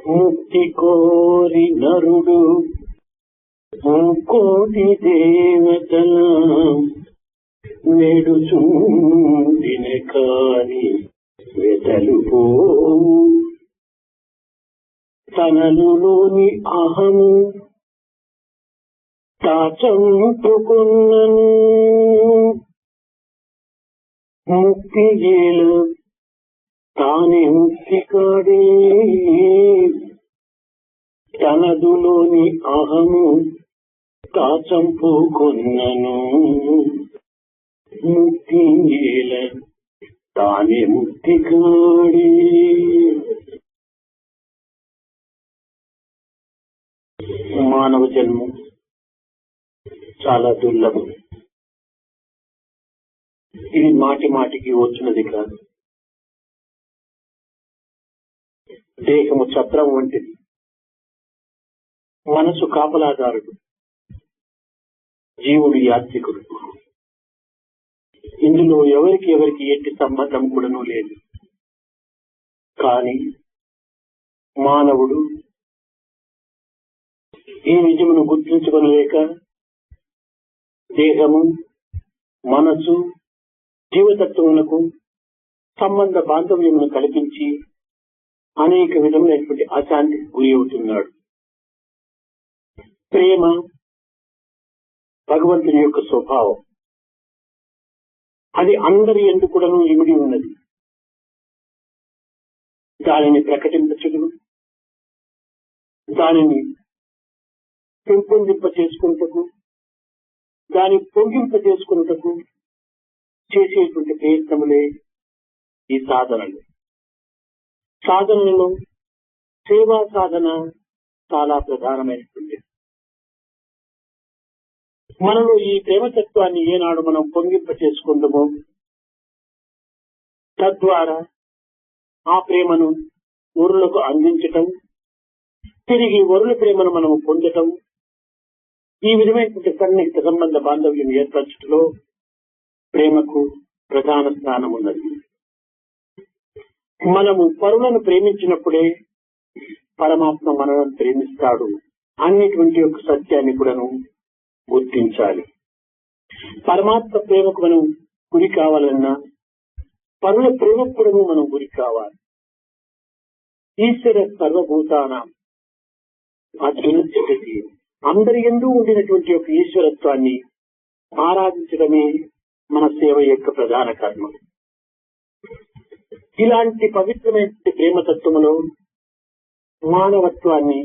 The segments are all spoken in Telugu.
ముక్తి కోరి నరుడు కోటి దేవతల వేడుచుండిన కాని వెతలు పోవు. తనలోని అహము తాచంపుకున్నను ముక్తి గేల తానే ముక్తి కాడే. తనదులోని అహము తాచంపుకున్నను ముక్తి గేల తానే ముక్తి కాడే. మానవ జన్మం చాలా దుర్లభం. ఇది మాటి మాటికి వచ్చినది కాదు. దేహము ఛత్రం వంటిది, మనసు కాపలాదారుడు, జీవుడు యాత్రికుడు. ఇందులో ఎవరికి ఎట్టి సంబంధం కూడాను లేదు. కానీ మానవుడు ఈ నిజమును గుర్తించుకోలేక దేహము, మనసు, జీవతత్వములకు సంబంధ బాంధవ్యమును కల్పించి అనేక విధములైనటువంటి అశాంతికి గురి అవుతున్నాడు. ప్రేమ భగవంతుని యొక్క స్వభావం. అది అందరి యందు కూడాను ఇమిడి ఉన్నది. దానిని ప్రకటించడం, దానిని పెంపొందింప చేసుకుంటకు, దాన్ని పొంగింప చేసుకుంటకు చేసేటువంటి ప్రయత్నములే ఈ సాధనలు. సాధనలో సేవా సాధన చాలా ప్రధానమైనటువంటి. మనలో ఈ ప్రేమతత్వాన్ని ఏనాడు మనం పొంగింప చేసుకుందామో తద్వారా ఆ ప్రేమను వరులకు అందించటం, తిరిగి వరుల ప్రేమను మనము పొందటం, ఈ విధమైనటువంటి సన్నిహిత సంబంధ బాంధవ్యం ఏర్పరచటంలో ప్రేమకు ప్రధాన స్థానం ఉన్నది. మనము పరులను ప్రేమించినప్పుడే పరమాత్మ మనల్ని ప్రేమిస్తాడు అనేటువంటి యొక్క సత్యాన్ని కూడాను గుర్తించాలి. పరమాత్మ ప్రేమకు మనం గురి కావాలన్నా పరుల ప్రేమకు కూడాను మనం గురి కావాలి. ఈశ్వర సర్వభూతానాం అత్యున్నతి, అందరి యందు ఉండినటువంటి యొక్క ఈశ్వరత్వాన్ని ఆరాధించడమే మన సేవ యొక్క ప్రధాన కర్మ. ఇలాంటి పవిత్రమైన ప్రేమతత్వములో మానవత్వాన్ని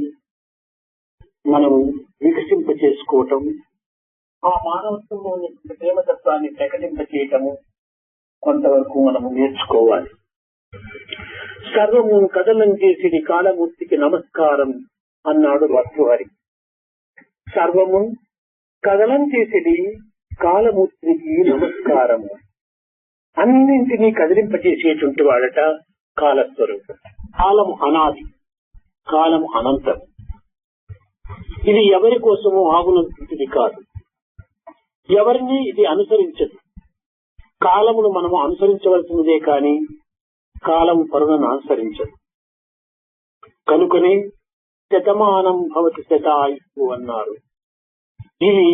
మనము వికసింప చేసుకోవటం, ఆ మానవత్వంలో ఉన్నటువంటి ప్రేమతత్వాన్ని ప్రకటింప చేయటము కొంతవరకు మనము నేర్చుకోవాలి. సర్వము కదలం చేసిది కాలమూర్తికి నమస్కారం అన్నాడు భర్తృహరి. సర్వము కదలం చేసిది కాలమూర్తికి నమస్కారము. అన్నింటినీ కదిలింపజేసేటువంటి వాడట కాలస్వరూపం. కాలం అనాది, కాలం అనంతం. ఇది ఎవరి కోసమో ఆగునటువంటిది కాదు, ఎవరిని ఇది అనుసరించదు. కాలమును మనము అనుసరించవలసినదే కానీ కాలం పరులను అనుసరించదు. కనుకనే శతమానం భవతి శతాయుః అన్నారు. ఇది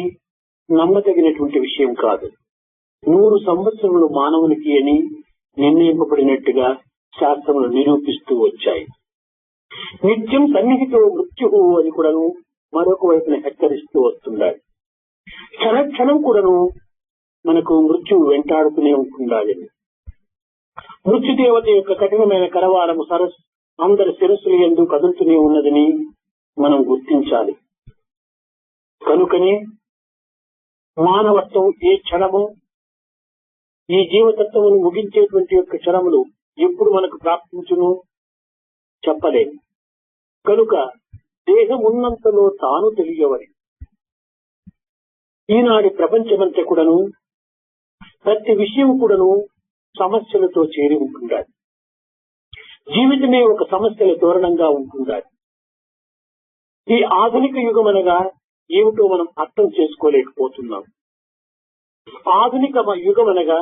నమ్మదగినటువంటి విషయం కాదు. 100 సంవత్సరములు మానవునికి అని నిర్ణయింపబడినట్టుగా శాస్త్రములు నిరూపిస్తూ వచ్చాయి. నిత్యం సన్నిహితో మృత్యువు అని కూడాను మరొక వైపున హెచ్చరిస్తూ వస్తున్నాడు. క్షణక్షణం కూడాను మనకు మృత్యువు వెంటాడుతూనే ఉంటుండాలి. మృత్యుదేవత యొక్క కఠినమైన కరవారము అందరి శిరస్సులు యందు కదులుతూనే ఉన్నదని మనం గుర్తించాలి. కనుకనే మానవత్వం ఏ క్షణము, ఈ జీవతత్వమును ముగించేటువంటి యొక్క క్షణములు ఎప్పుడు మనకు ప్రాప్తించును చెప్పలేము. కనుక దేహం ఉన్నంతలో తాను తెలియవని ఈనాటి ప్రపంచమంతా కూడాను ప్రతి విషయం కూడాను సమస్యలతో చేరి ఉంటుండాలి. జీవితమే ఒక సమస్యల తోరణంగా ఉంటుండాలి. ఈ ఆధునిక యుగం అనగా ఏమిటో మనం అర్థం చేసుకోలేకపోతున్నాం. ఆధునిక యుగం అనగా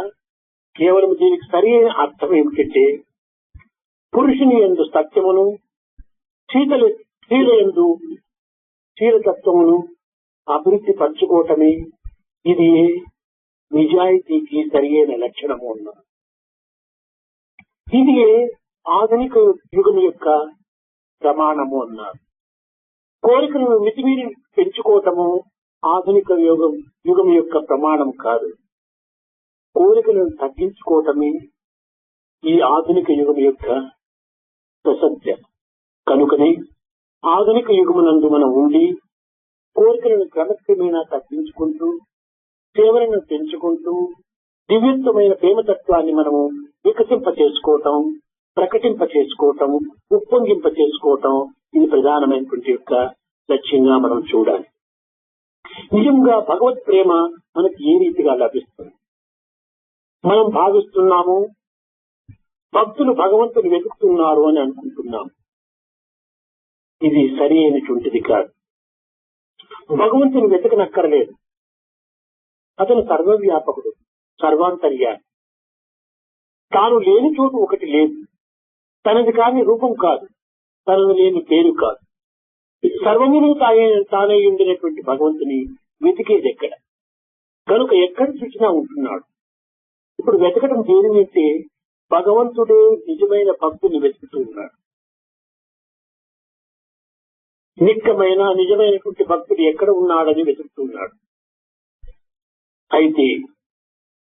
కేవలం దీనికి సరైన అర్థం ఏమిటంటే పురుషుని యందు సత్యమును, స్త్రీలందు శీలతత్వమును అభివృద్ధి పరచుకోవటమే ఇది నిజాయితీకి సరియైన లక్షణము అన్నారు. ఇది ఆధునిక యుగం యొక్క ప్రమాణము అన్నారు. కోరికలను మితిమీరి పెంచుకోవటము ఆధునిక యుగం యొక్క ప్రమాణం కాదు. కోరికలను తగ్గించుకోవటమే ఈ ఆధునిక యుగం యొక్క ప్రసత్యం. కనుకనే ఆధునిక యుగమునందు మనం ఉండి కోరికలను క్రమక్రమేణా తగ్గించుకుంటూ సేవలను పెంచుకుంటూ దివ్యత్వమైన ప్రేమతత్వాన్ని మనము వికసింప చేసుకోవటం, ప్రకటింప చేసుకోవటం, ఉప్పొంగింప చేసుకోవటం ఇది ప్రధానమైనటువంటి యొక్క లక్ష్యంగా మనం చూడాలి. నిజంగా భగవత్ ప్రేమ మనకి ఏ రీతిగా లభిస్తుంది? మనం భావిస్తున్నాము భక్తులు భగవంతుని వెతుకుతున్నారు అని అనుకుంటున్నాం. ఇది సరి అయినటువంటిది కాదు. భగవంతుని వెతకనక్కర్లేదు. అతను సర్వవ్యాపకుడు, సర్వాంతర్యామి. తాను లేని చోటు ఒకటి లేదు. తనది కాని రూపం కాదు, తనది లేని పేరు కాదు. సర్వమును తానే ఉండినటువంటి భగవంతుని వెతికేది ఎక్కడ? కనుక ఎక్కడ చూసినా ఉంటున్నాడు. ఇప్పుడు వెతకడం దేనికంటే భగవంతుడే నిజమైన భక్తుని వెతుకుతూ ఉన్నాడు. నిక్కమైన నిజమైనటువంటి భక్తుడు ఎక్కడ ఉన్నాడని వెతుకుతున్నాడు. అయితే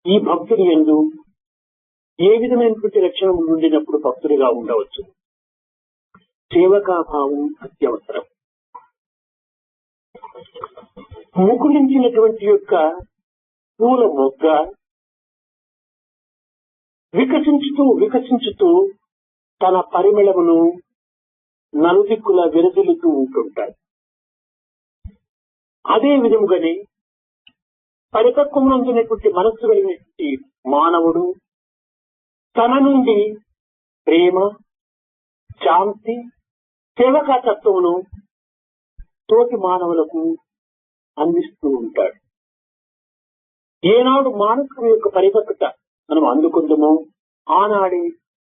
ఈ భక్తుడి యందు ఏ విధమైనటువంటి లక్షణం ఉండినప్పుడు భక్తుడిగా ఉండవచ్చు? సేవకాభావం అత్యవసరం. ముకులించినటువంటి యొక్క పూల మొగ్గ వికసించుతూ తన పరిమళమును నలుదిక్కులా విరజిల్లుతూ ఉంటుంటాయి. అదే విధముగానే పరిపక్వమునందునటువంటి మనస్సు కలిగినటువంటి మానవుడు తన నుండి ప్రేమ, శాంతి, సేవకాతత్వమును తోటి మానవులకు అందిస్తూ ఉంటాడు. ఏనాడు మానసిక యొక్క పరిపక్వత మనం అందుకుందామో ఆనాడే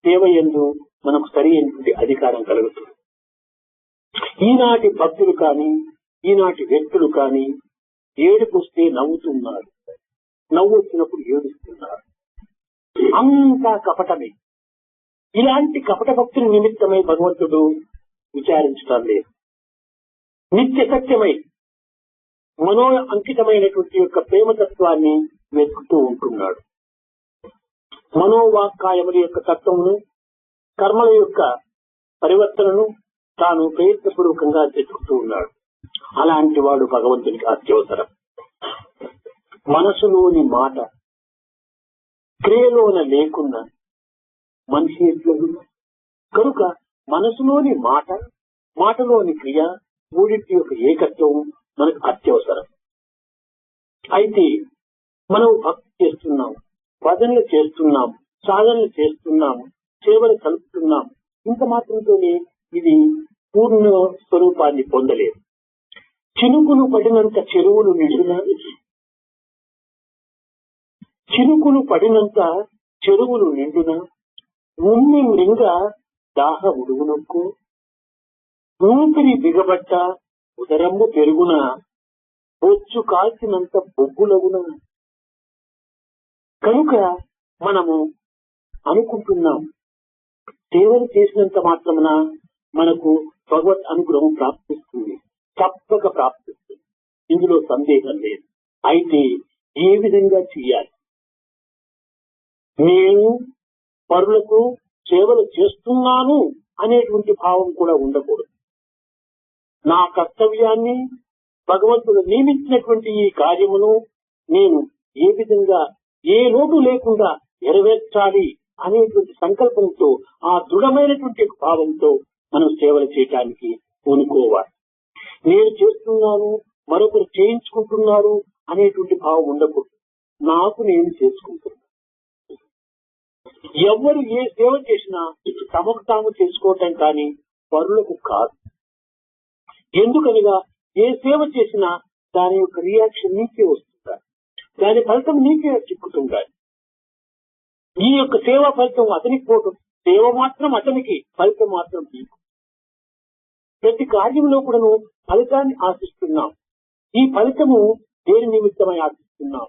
సేవ యందు మనకు సరి అయినటువంటి అధికారం కలుగుతుంది. ఈనాటి భక్తులు కానీ ఈనాటి వ్యక్తులు కానీ ఏడుపుస్తే నవ్వుతున్నారు, నవ్వు వచ్చినప్పుడు ఏడుస్తున్నారు. అంతా కపటమే. ఇలాంటి కపట భక్తుల నిమిత్తమై భగవంతుడు విచారించడం లేదు. నిత్య సత్యమై మనో అంకితమైనటువంటి యొక్క ప్రేమతత్వాన్ని వెతుకుతూ ఉంటున్నాడు. మనోవాక్కాయముల యొక్క తత్వమును, కర్మల యొక్క పరివర్తనను తాను ప్రయత్నపూర్వకంగా వెతుకుతూ ఉన్నాడు. అలాంటి వాడు భగవంతునికి అత్యవసరం. మనసులోని మాట క్రియలోన లేకున్నా మనిషి ఎట్లదు? కనుక మనసులోని మాట, మాటలోని క్రియ మూడింటి యొక్క ఏకత్వం మనకు అత్యవసరం. అయితే మనం భక్తి చేస్తున్నాం, భజనలు చేస్తున్నాం, సాధనలు చేస్తున్నాం, సేవలు కలుపుతున్నాం. ఇంత మాత్రంతోనే ఇది పూర్ణ స్వరూపాన్ని పొందలేదు. చినుకులు పడినంత చెరువులు నిండునా? చినుకులు పడినంత చెరువులు నిండునా? ఉమ్మి మృంగ దాహ ఉడుగునొక్కు, ఊపిరి బిగబట్ట ఉదరమ్ము పెరుగున, బొచ్చు కాల్చినంత బొగ్గులగున. కనుక మనము అనుకుంటున్నాం సేవలు చేసినంత మాత్రమున మనకు భగవత్ అనుగ్రహం ప్రాప్తిస్తుంది. తప్పక ప్రాప్తిస్తుంది, ఇందులో సందేహం లేదు. అయితే ఏ విధంగా చేయాలి? నేను పరులకు సేవలు చేస్తున్నాను అనేటువంటి భావం కూడా ఉండకూడదు. నా కర్తవ్యాన్ని, భగవంతుడు నియమించినటువంటి ఈ కార్యమును నేను ఏ విధంగా ఏ లోటు లేకుండా నెరవేర్చాలి అనేటువంటి సంకల్పంతో, ఆ దృఢమైనటువంటి భావంతో మనం సేవలు చేయటానికి పూనుకోవాలి. నేను చేస్తున్నాను, మరొకరు చేయించుకుంటున్నారు అనేటువంటి భావం ఉండకూడదు. నాకు నేను చేసుకుంటున్నాను. ఎవరు ఏ సేవ చేసినా తమకు తాము చేసుకోవటం కానీ పరులకు కాదు. ఎందుకనగా ఏ సేవ చేసినా దాని యొక్క రియాక్షన్ నీకే వస్తుందా, దాని ఫలితం నీకే చిక్కుతుండాలి. ఈ యొక్క సేవా ఫలితం అతనికి పోవటం, సేవ మాత్రం అతనికి, ఫలితం మాత్రం నీకు. ప్రతి కార్యంలో కూడాను ఫలితాన్ని ఆశిస్తున్నాం. ఈ ఫలితము దేని నిమిత్తమై ఆశిస్తున్నాం?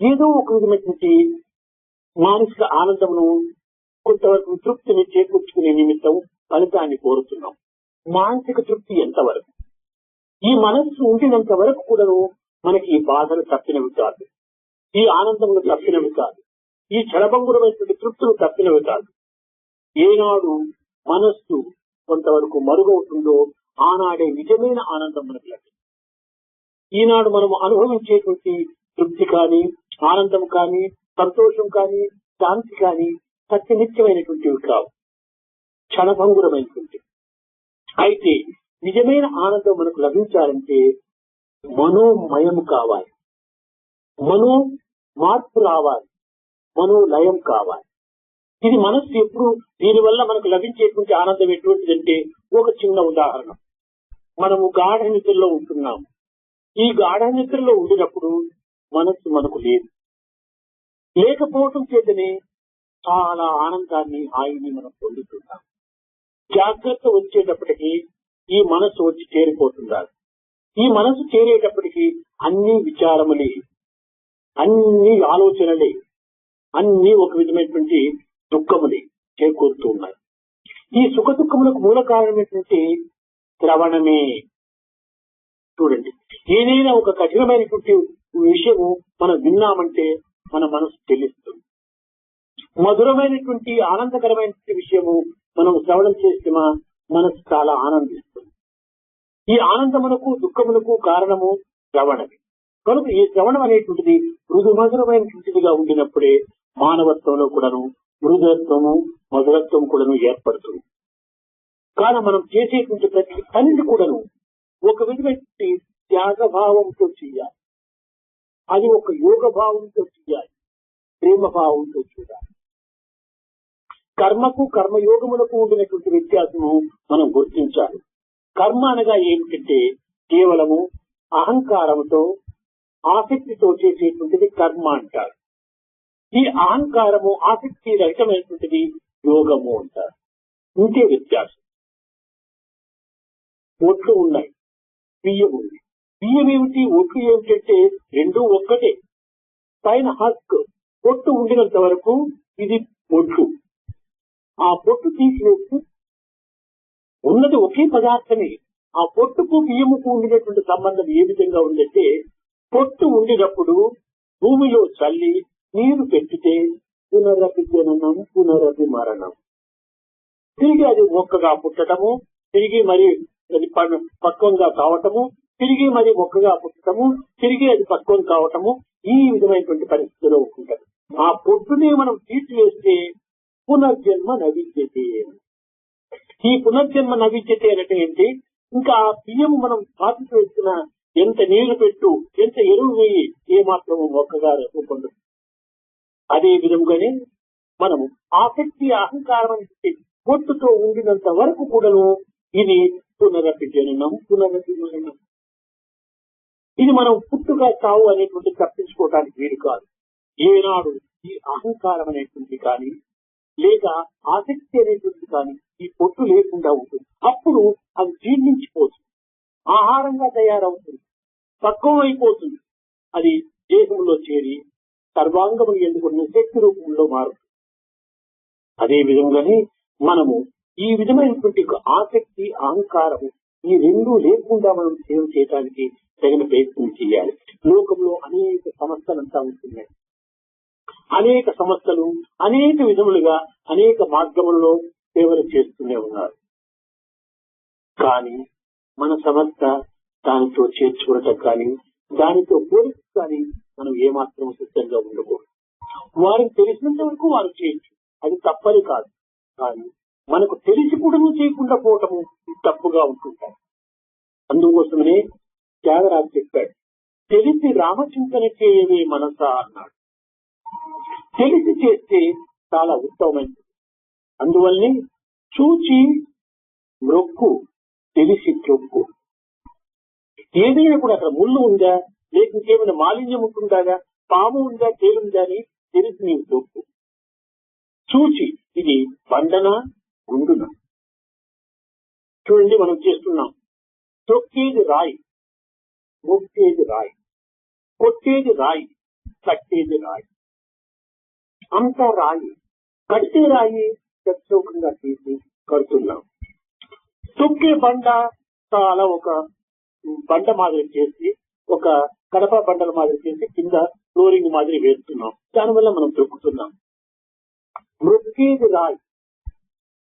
ఏదో ఒక విధమైనటువంటి మానసిక ఆనందమును, కొంతవరకు తృప్తిని చేకూర్చుకునే నిమిత్తం ఫలితాన్ని కోరుతున్నాం. మానసిక తృప్తి ఎంతవరకు? ఈ మనస్సు ఉండినంత వరకు కూడాను మనకి ఈ బాధలు తప్పినవి కాదు, ఈ ఆనందములు తప్పినవి కాదు, ఈ క్షణభంగురమైనటువంటి తృప్తులు తప్పినవి కాదు. ఏనాడు మనస్సు కొంతవరకు మరుగవుతుందో ఆనాడే నిజమైన ఆనందం మనకు లభిస్తుంది. ఈనాడు మనం అనుభవించేటువంటి తృప్తి కానీ, ఆనందం కానీ, సంతోషం కానీ, శాంతి కానీ సత్యనిత్యమైనటువంటివి కావు, క్షణభంగురమైనటువంటి. అయితే నిజమైన ఆనందం మనకు లభించాలంటే మనోమయం కావాలి, మనో మార్పు రావాలి, మనోలయం కావాలి. ఇది మనస్సు ఎప్పుడు దీనివల్ల మనకు లభించేటువంటి ఆనందం ఎటువంటిదంటే, ఒక చిన్న ఉదాహరణ. మనము గాఢ నిద్రలో ఉంటున్నాము. ఈ గాఢ నిద్రలో ఉండినప్పుడు మనస్సు మనకు లేదు. లేకపోవటం చేతనే చాలా ఆనందాన్ని, హాయిని మనం పొందుతున్నాం. జాగ్రత్త వచ్చేటప్పటికి ఈ మనస్సు వచ్చి చేరిపోతున్నారు. ఈ మనస్సు చేరేటప్పటికి అన్ని విచారములే, అన్ని ఆలోచనలే, అన్ని ఒక విధమైనటువంటి దుఃఖములే చేకూరుతూ ఉన్నాయి. ఈ సుఖ దుఃఖములకు మూల కారణమైనటువంటి శ్రవణమే. చూడండి, ఏదైనా ఒక కఠినమైనటువంటి విషయము మనం విన్నామంటే మన మనసు చెల్లిస్తుంది. మధురమైనటువంటి ఆనందకరమైనటువంటి విషయము మనం శ్రవణం చేస్తే మనసు చాలా ఆనందిస్తుంది. ఈ ఆనందమునకు దుఃఖమునకు కారణము శ్రవణమే. కనుక ఈ శ్రవణం అనేటువంటిది మృదు మధురమైనటువంటిదిగా ఉండినప్పుడే మానవత్వంలో కూడాను మృదుత్వము, మధురత్వం కూడాను ఏర్పడుతుంది. కానీ మనం చేసేటువంటి ప్రతి పనిని కూడాను ఒక విధమైనటువంటి త్యాగభావంతో చేయాలి. అది ఒక యోగ భావంతో చేయాలి, ప్రేమ భావంతో చేయాలి. కర్మకు, కర్మయోగములకు ఉండినటువంటి వ్యత్యాసము మనం గుర్తించాలి. కర్మ అనగా ఏమిటంటే కేవలము అహంకారముతో, ఆసక్తితో చేసేటువంటిది కర్మ అంటారు. ఈ అహంకారము, ఆసక్తి రహితమైనటువంటిది యోగము అంటారు. ఇంకే వ్యత్యాసం. ఒట్లు ఉన్నాయి, బియ్యం ఉంది. బియ్యం ఏమిటి, ఒట్లు ఏమిటంటే రెండూ ఒక్కటే. పైన హక్ పొట్టు ఉండినంత వరకు ఇది ఒట్లు. ఆ పొట్టు తీసివేసి ఉన్నది ఒకే పదార్థమే. ఆ పొట్టుకు బియ్యముకు ఉండినటువంటి సంబంధం ఏ విధంగా ఉందంటే, పొట్టు ఉండినప్పుడు భూమిలో చల్లి నీరు పెట్టితే పునరపి జననం, పునరపి మరణం. తిరిగి అది మొక్కగా పుట్టడము, తిరిగి మరి అది పక్వంగా కావటము, తిరిగి మరి మొక్కగా పుట్టడము, తిరిగి అది పక్వం కావటము, ఈ విధమైనటువంటి పరిస్థితిలో ఉంటుంది. ఆ పొట్టుని మనం తీసివేస్తే పునర్జన్మ నవిద్యతే. ఈ పునర్జన్మ నవిద్యతే అంటే ఏంటి? ఇంకా ఆ బియ్యము మనం పాతి వేస్తున్న ఎంత నీళ్లు పెట్టు, ఎంత ఎరువు వేయి, ఏమాత్రము మొక్కగా రూపొందు. అదే విధంగానే మనము ఆసక్తి, అహంకారం పొట్టుతో ఉండినంత వరకు కూడాను ఇది పునరపి జననం, పునరపి మరణం. ఇది మనం పుట్టుగా చావు అనేటువంటి తప్పించుకోవడానికి వీలు కాదు. ఏనాడు ఈ అహంకారం అనేటువంటి కానీ, లేక ఆసక్తి అనేటువంటి కానీ ఈ పొట్టు లేకుండా ఉంటుంది, అప్పుడు అది జీర్ణించిపోతుంది, ఆహారంగా తయారవుతుంది, పక్వం అయిపోతుంది. అది దేహంలో చేరి సర్వాంగములు ఎందుకున్న శక్తి రూపంలో మారుతుంది. అదే విధంగానే మనము ఈ విధమైనటువంటి ఆసక్తి, అహంకారము ఈ రెండూ లేకుండా మనం సేవ చేయడానికి తగిన ప్రయత్నం చేయాలి. లోకంలో అనేక సమస్యలంతా ఉంటున్నాయి. అనేక సంస్థలు అనేక విధములుగా అనేక మార్గములలో సేవలు చేస్తూనే ఉన్నారు. కానీ మన సంస్థ దానితో చేర్చుకోవటం కానీ, దానితో పోలిక కానీ మనం ఏమాత్రం సిద్ధంగా ఉండకూడదు. వారికి తెలిసినంత వరకు వారు చేయొచ్చు, అది తప్పని కాదు. కానీ మనకు తెలిసి కూడా చేయకుండా పోవటము తప్పుగా ఉంటుంటారు. అందుకోసమనే త్యాగరాజు చెప్పాడు, తెలిసి రామచింతన చేయవే మనసా అన్నాడు. తెలిసి చేస్తే చాలా ఉత్తమమైనది. అందువల్లనే చూచి మ్రొక్కు, తెలిసి త్రొక్కు. ఏదైనా కూడా అక్కడ ముళ్ళు ఉందా, లేక ఇంకేమైనా మాలిన్యం ఉంటుందా, పాము ఉందా, తేలుందా అని తెలిసి నీవు తొక్కు. చూచి ఇది బండన, గుండున. చూడండి, మనం చేస్తున్నాం. తొక్కేది రాయి, మొక్కేది రాయి, కొట్టేది రాయి, కట్టేది రాయి, అంతా రాయి. కట్టే రాయి ప్రత్యేకంగా తీసి కడుతున్నాం. తొక్కే బండ చాలా ఒక బండ మాదిరి చేసి, ఒక కడప బండల మాదిరి చేసి కింద ఫ్లోరింగ్ మాదిరి వేస్తున్నాం. దానివల్ల మనం తొక్కుతున్నాం. మొక్కేది రాయి,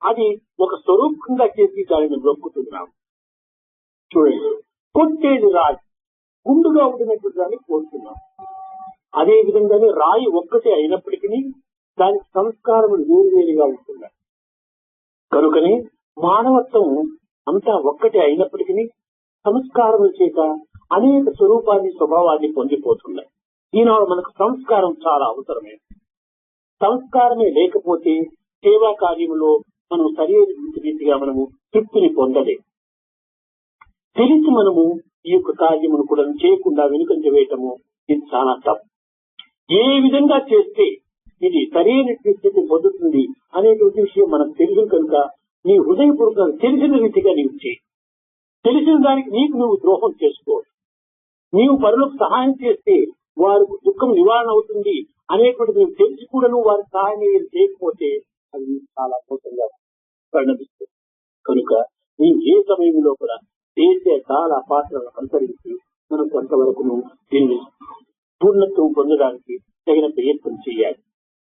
అది ఒక స్వరూపంగా చేసి దానిని మొక్కుతున్నాం. చూడండి, కొట్టేది రాయి, గుండుగా ఉండినటువంటి దాన్ని కోరుతున్నాం. అదే విధంగానే రాయి ఒక్కటే అయినప్పటికీ దానికి సంస్కారములు వేరువేరుగా ఉంటున్నాయి. కనుకనే మానవత్వం అంతా ఒక్కటే అయినప్పటికీ సంస్కారముల చేత అనేక స్వరూపాన్ని, స్వభావాన్ని పొందిపోతున్నాయి. ఈనాడు మనకు సంస్కారం చాలా అవసరమే. సంస్కారమే లేకపోతే సేవా కార్యములో మనం సరైన రీతిగా మనము తృప్తిని పొందలేము. తెలిసి మనము ఈ యొక్క కార్యమును కూడా చేయకుండా వెనుకంజ వేయటము ఇది చాలా తప్పు. ఏ విధంగా చేస్తే ఇది సరైన స్థితిని పొందుతుంది అనేటువంటి విషయం మనకు తెలియదు. కనుక నీ హృదయపూర్వకంగా తెలిసిన రీతిగా నీవు చేయి. తెలిసిన దానికి నీకు నువ్వు ద్రోహం చేసుకో. నీవు పరులకు సహాయం చేస్తే వారికి దుఃఖం నివారణ అవుతుంది అనేటువంటిది నీవు తెలిసి కూడా నువ్వు వారికి సహాయం చేయకపోతే అది చాలా మోసంగా పరిణమిస్తుంది. కనుక నీవు ఏ సమయంలో కూడా చేసే చాలా పాత్రలను అనుసరించి మనం కొంతవరకు దీన్ని పూర్ణత్వం పొందడానికి తగిన ప్రయత్నం చేయాలి.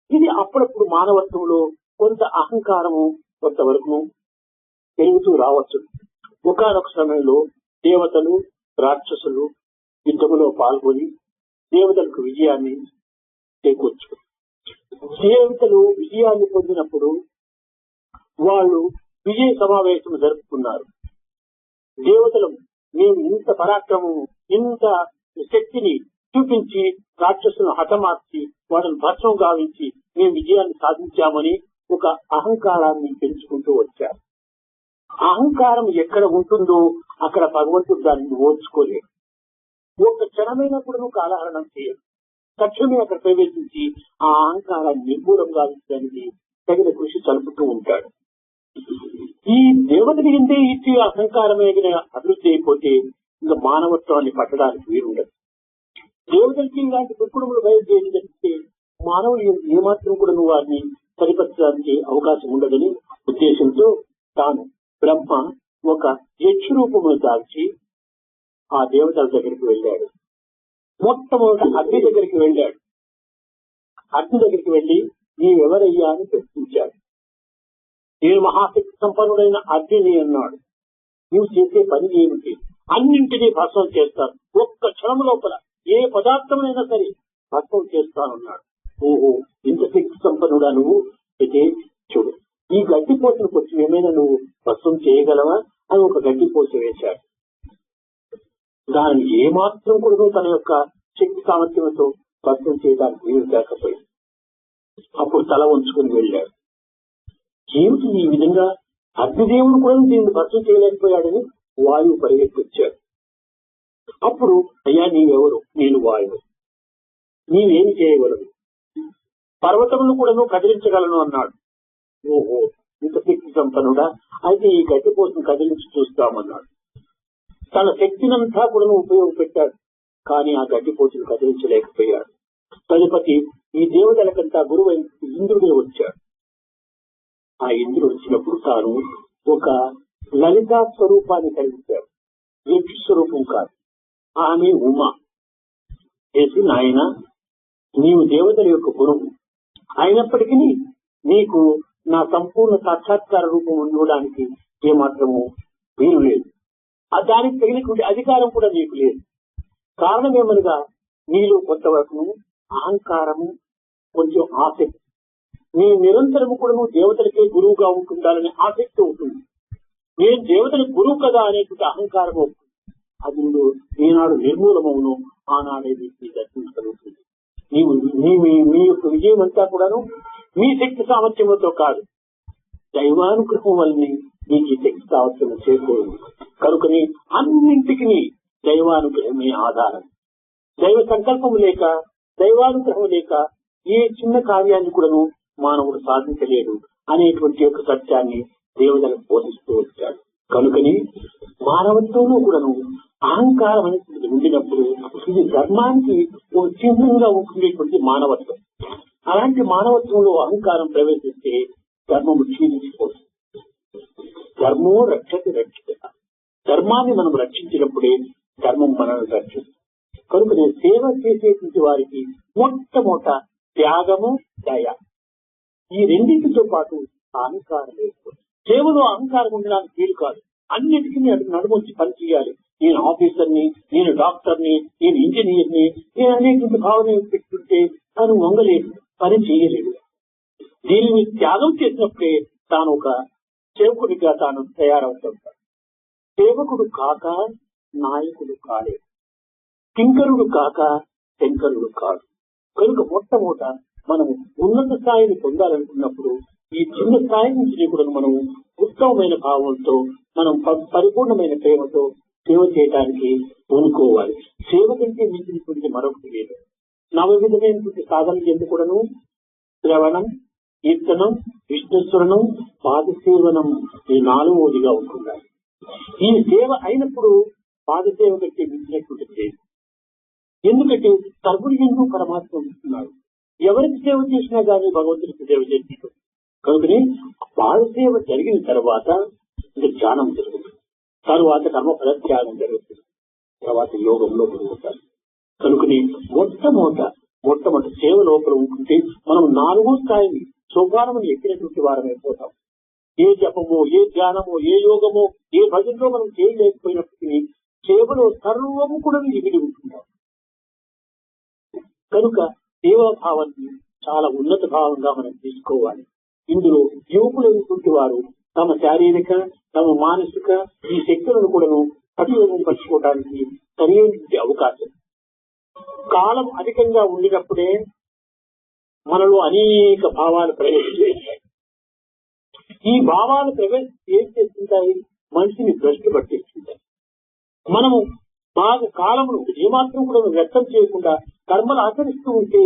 ఇది అప్పుడప్పుడు మానవత్వంలో కొంత అహంకారము కొంతవరకు పెరుగుతూ రావచ్చు. ఒకానొక సమయంలో దేవతలు, రాక్షసులు యుద్ధములో పాల్గొని దేవతలకు విజయాన్ని చేకూర్చు. దేవతలు విజయాన్ని పొందినప్పుడు వాళ్ళు విజయ సమావేశం జరుపుకున్నారు. దేవతలు మేము ఇంత పరాక్రమము, ఇంత శక్తిని చూపించి రాక్షసులను హతమార్చి వాళ్ళని భస్మం గావించి మేము విజయాన్ని సాధించామని ఒక అహంకారాన్ని పెంచుకుంటూ వచ్చారు. అహంకారం ఎక్కడ ఉంటుందో అక్కడ భగవంతుడు దానిని ఓర్చుకోలేడు. ఒక క్షణమైనప్పుడు కాలహరణం చేయడు. తక్షణమే అక్కడ ప్రవేశించి ఆ అహంకారాన్ని నిర్మూలం గావించడానికి తగిన కృషి జరుపుతూ ఉంటాడు. ఈ దేవతని ఎందే ఇచ్చి అహంకారమే అభివృద్ధి అయిపోతే ఇంకా మానవత్వాన్ని పట్టడానికి వీరుండదు. దేవతలకి ఇలాంటి దుర్గుణములు బయలుదేరితే మానవులు ఏమాత్రం కూడా నువ్వు వారిని సరిపరచడానికి అవకాశం ఉండదని ఉద్దేశంతో తాను బ్రహ్మ ఒక యక్ష రూపమును దాల్చి ఆ దేవతల దగ్గరికి వెళ్ళాడు. మొట్టమొదట అగ్ని దగ్గరికి వెళ్ళాడు. అగ్ని దగ్గరికి వెళ్లి నీవెవరయ్యా అని ప్రశ్నించాడు. నేను మహాశక్తి సంపన్నుడైన అగ్ని అన్నాడు. నువ్వు చేసే పని ఏమిటి? అన్నింటినీ భస్మం చేస్తాను. ఒక్క క్షణం లోపల ఏ పదార్థమైనా సరే భస్మం చేస్తానన్నాడు. ఓహో, ఇంత శక్తి సంపన్నుడా నువ్వు? అయితే చూడు, ఈ గడ్డిపోసను కొంచెం ఏమైనా నువ్వు భస్మం చేయగలవా అని ఒక గడ్డిపోస వేశాడు. దానిని ఏమాత్రం కూడా తన యొక్క శక్తి సామర్థ్యంతో భస్మం చేయడానికి వీలు లేకపోయింది. అప్పుడు తల వంచుకుని వెళ్ళాడు. ఏమిటి ఈ విధంగా అగ్నిదేవుడు కూడా దీన్ని భస్మం చేయలేకపోయాడని వాయువు పరిగెత్తిచ్చాడు. అప్పుడు అయ్యా నీవెవరు? నేను వాయువు. నీవేమి చేయగలవు? పర్వతమును కూడా నువ్వు కదిలించగలను అన్నాడు. ఓహో, ఇంత శక్తి సంపన్నుడా? అయితే ఈ గడ్డిపోసును కదిలించి చూస్తామన్నాడు. తన శక్తినంతా కూడా ఉపయోగపెట్టాడు. కానీ ఆ గడ్డిపోసును కదిలించలేకపోయాడు. తదుపతి ఈ దేవతలకంతా గురువు ఇంద్రుడే వచ్చాడు. ఆ ఇంద్రుడు వచ్చినప్పుడు తాను ఒక లలితా స్వరూపాన్ని కలిగించాడు. యక్ష స్వరూపం కాదు, ఆమె ఉమా చేసి, నాయన నీవు దేవతల యొక్క గురువు అయినప్పటికీ నీకు నా సంపూర్ణ సాక్షాత్కార రూపం ఉండడానికి ఏమాత్రము వీలు లేదు. దానికి తగినటువంటి అధికారం కూడా నీకు లేదు. కారణం ఏమనగా నీలో కొంతవరకు అహంకారము, కొంచెం ఆసక్తి. నీ నిరంతరము కూడా నువ్వు దేవతలకే గురువుగా ఉంటుండాలనే ఆసక్తి ఉంటుంది. నేను దేవతలకు గురువు కదా అనేటువంటి అహంకారం అవుతుంది. అది ఈనాడు నిర్మూలమవును, ఆనాడే నీకు దర్శించగలుగుతుంది. మీ యొక్క విజయం అంతా కూడాను మీ శక్తి సామర్థ్యంతో కాదు, దైవానుగ్రహం వల్లనే నీకు ఈ శక్తి సామర్థ్యం చేకూరింది. కనుకని అన్నింటికి దైవానుగ్రహమే ఆధారం. దైవ సంకల్పం లేక, దైవానుగ్రహం లేక ఏ చిన్న కార్యాన్ని కూడాను మానవుడు సాధించలేడు అనేటువంటి యొక్క సత్యాన్ని దేవతలకు బోధిస్తూ వచ్చాడు. కనుకని మానవత్వంలో కూడాను అహంకారం అనేది ఉండినప్పుడు ఇది ధర్మానికి ఒక చిహ్నంగా ఉండేటువంటి మానవత్వం. అలాంటి మానవత్వంలో అహంకారం ప్రవేశిస్తే ధర్మము క్షీణించిపోతుంది. ధర్మో రక్షతి రక్షిత. ధర్మాన్ని మనం రక్షించినప్పుడే ధర్మం మనల్ని రక్షిస్తుంది. కనుక నేను సేవ చేసేటువంటి వారికి మొట్టమొదట త్యాగము, దయ, ఈ రెండింటితో పాటు అహంకారం వేసుకోవాలి. సేవలో అహంకారం ఉండడానికి వీలు కాదు. అన్నిటికీ అటు నడుమొచ్చి పని చేయాలి. నేను ఆఫీసర్ని, నేను డాక్టర్ని, నేను ఇంజనీర్ని, నేను అనేటువంటి భావన పెట్టుకుంటే తాను వంగలేదు, పని చేయలేదు. దీనిని త్యాగం చేసినప్పుడే తాను ఒక సేవకుడిగా తాను తయారవుతుంటాడు. సేవకుడు కాక నాయకుడు కాలేదు, కింకరుడు కాక శంకరుడు కాదు. కనుక మొట్టమొదట మనము ఉన్నత స్థాయిని పొందాలనుకున్నప్పుడు ఈ చిన్న స్థాయి నుంచి కూడా మనము ఉత్తమమైన భావంతో మనం పరిపూర్ణమైన ప్రేమతో సేవ చేయడానికి పూనుకోవాలి. సేవ కంటే మించినటువంటి మరొకటి లేదు. నవవిధమైనటువంటి సాధనలు ఎందుకును శ్రవణం, కీర్తనం, విష్ణుస్మరణం, పాదసేవనం, ఈ నాలుగోదిగా ఉంటున్నాయి. ఈ సేవ అయినప్పుడు పాదసేవ కంటే మించినటువంటిది లేదు. ఎందుకంటే సర్వుడు ఎందుకు పరమాత్మ ఉంటున్నాడు. ఎవరికి సేవ చేసినా గానీ భగవంతుడికి సేవ చేసినట్టు. కనుకనే పాదసేవ జరిగిన తర్వాత ఇది ధ్యానం జరుగుతుంది, తర్వాత కర్మఫల త్యాగం జరుగుతుంది, తర్వాత యోగంలో పొందుతారు. కనుకని మొట్టమొదటి సేవ లోపల ఉంటుంటే మనం నాలుగో స్థాయిని సోపానముని ఎక్కినటువంటి వారం అయిపోతాం. ఏ జపమో, ఏ ధ్యానమో, ఏ యోగమో, ఏ భజనలో మనం చేయలేకపోయినప్పటికీ సేవలో సర్వము కూడా ఇమిడి ఉంటున్నాం. కనుక సేవాభావాన్ని చాలా ఉన్నత భావంగా మనం తీసుకోవాలి. ఇందులో యువకులైనటువంటి వారు తమ శారీరక, తమ మానసిక ఈ శక్తులను కూడాను పట్టుకోవడానికి సరైనటువంటి అవకాశం. కాలం అధికంగా ఉండినప్పుడే మనలో అనేక భావాలు ప్రవేశిస్తాయి. ఈ భావాలు ఏం చేస్తుంటాయి? మనిషిని భ్రష్టు పట్టిస్తుంటాయి. మనము బాగా కాలమును ఏమాత్రం కూడా వ్యక్తం చేయకుండా కర్మలు ఆచరిస్తూ ఉంటే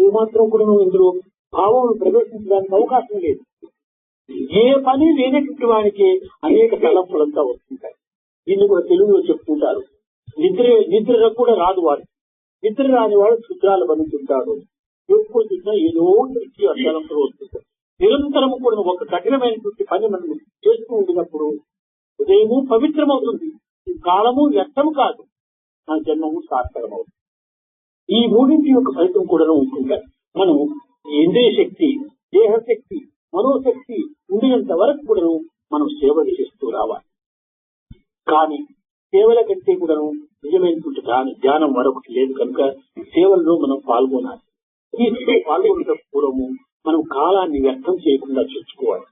ఏమాత్రం కూడా ఇందులో భావం ప్రవేశించడానికి అవకాశం లేదు. ఏ పని లేనటువంటి వానికి అనేక తలంపులంతా వస్తుంటాయి. దీన్ని కూడా తెలుగులో చెప్పుకుంటారు, నిద్ర కూడా రాదు వాడు. నిద్ర రాని వాడు క్షుద్రాలు బంధించుంటాడు. ఎప్పుడు చూసినా ఏదో తలంపులు వస్తుంటాయి. నిరంతరము కూడా ఒక కఠినమైనటువంటి పని మనం చేస్తూ ఉండినప్పుడు ఉదయము పవిత్రమవుతుంది, కాలము వ్యర్థము కాదు, నా జన్మము సార్థకమవుతుంది. ఈ మూడింటి యొక్క ఫలితం కూడా ఉంటుంటాయి. మనం ఇంద్రియ శక్తి, దేహశక్తి, మనోశక్తి ఉండినంత వరకు కూడా మనం సేవలు చేస్తూ రావాలి. కానీ సేవల కంటే కూడా నిజమైనటువంటి ధ్యానం మరొకటి లేదు. కనుక సేవల్లో మనం పాల్గొనాలి. ఈ పాల్గొనడం పూర్వము మనం కాలాన్ని వ్యర్థం చేయకుండా చూసుకోవాలి.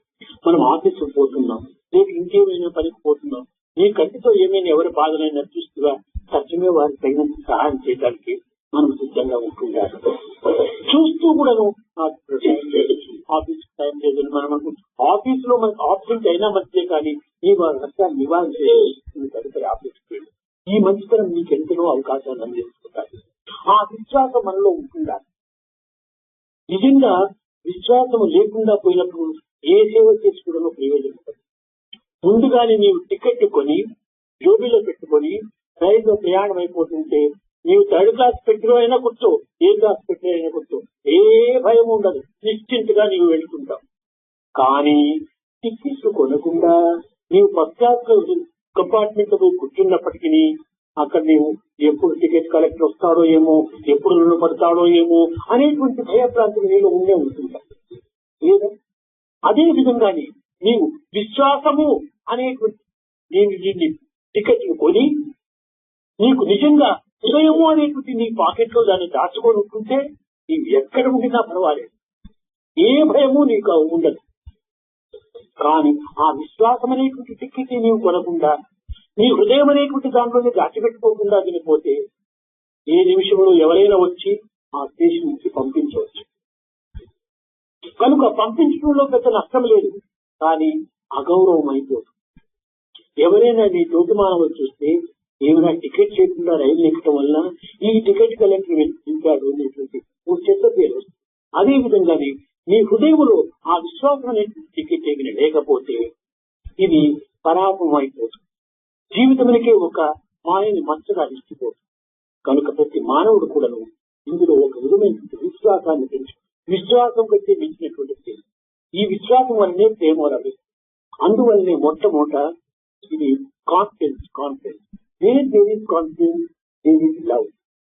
మనం ఆఫీసుకు పోతున్నాం, రేపు ఇంకేమైనా పనికి పోతున్నాం, నీ కంటితో ఏమైనా ఎవరి బాధనైనా చూస్తుగా తక్షణమే వారికి తగినంత సహాయం చేయడానికి మనం సిద్ధంగా ఉంటుండాలి. చూస్తూ కూడాను ఆఫీస్ టైం లేదని మనం అనుకుంటాం. ఆఫీసులో మనకు ఆబ్సెంట్ అయినా మంచిదే, కానీ ఈ రక్తాన్ని నివారించే తదుపరి ఆఫీస్కి ఈ మంచితనం మీకు ఎంతనో అవకాశాలు అందిస్తుంటాయి. ఆ విశ్వాసం మనలో ఉంటుండాలి. నిజంగా విశ్వాసం లేకుండా పోయినప్పుడు ఏ సేవ చేసుకోవడంలో ప్రయోజనం పడదు. ముందుగానే నీవు టికెట్ కొని జోబీలో పెట్టుకొని రైల్లో ప్రయాణం అయిపోతుంటే నీవు థర్డ్ క్లాస్ పెట్టిలో అయినా కూర్చో, ఏ క్లాస్ పెట్టి అయినా కూర్చో, ఏ భయం ఉండదు, నిశ్చింతగా నీవు వెళ్తుంటావు. కానీ టికెట్లు కొనకుండా నీవు ఫస్ట్ క్లాస్ కంపార్ట్మెంట్ లో కూర్చున్నప్పటికీ అక్కడ నీవు ఎప్పుడు టికెట్ కలెక్టర్ వస్తాడో ఏమో, ఎప్పుడు రుణ పడతాడో ఏమో అనేటువంటి భయప్రాంతం నీలో ఉండే ఉంటుంటాయి. లేదా అదే విధంగానే నీవు విశ్వాసము అనేటువంటి దీన్ని టికెట్ కొని నీకు నిజంగా హృదయము అనేటువంటి నీ పాకెట్ లో దాన్ని దాచుకొని ఉంటుంటే నీవు ఎక్కడ ఉండినా పర్వాలేదు, ఏ భయము నీకు ఉండదు. కానీ ఆ విశ్వాసం అనేటువంటి టికెట్ నీవు కొనకుండా నీ హృదయం అనేటువంటి దాంట్లోనే దాచిపెట్టుకోకుండా వినిపోతే ఏ నిమిషంలో ఎవరైనా వచ్చి ఆ స్టేషన్ నుంచి పంపించవచ్చు. కనుక పంపించడంలో పెద్ద నష్టం లేదు, కానీ అగౌరవం అయిపోతుంది. ఎవరైనా నీ తోటి మానవులు చూస్తే ఏమైనా టికెట్ చేయకుండా రైలు ఎక్కడం వల్ల ఈ టికెట్ కలెక్టర్ వెళ్తాడు అనేటువంటి చెత్త పేరు వస్తుంది. అదే విధంగానే నీ హృదయంలో ఆ విశ్వాసం అనేటువంటి టికెట్ ఏమైనా లేకపోతే ఇది పరాపం అయిపోతుంది. జీవితమునికే ఒక మాయని మచ్చగా ఇచ్చిపోతుంది. కనుక ప్రతి మానవుడు కూడాను ఇందులో ఒక విధమైనటువంటి విశ్వాసాన్ని పెంచు, విశ్వాసం కంటే మించినటువంటి ప్రేమ. ఈ విశ్వాసం వల్లనే ప్రేమ లభిస్తుంది. అందువల్లనే మొట్టమొదట ఇది confidence. Where there is confidence there is love.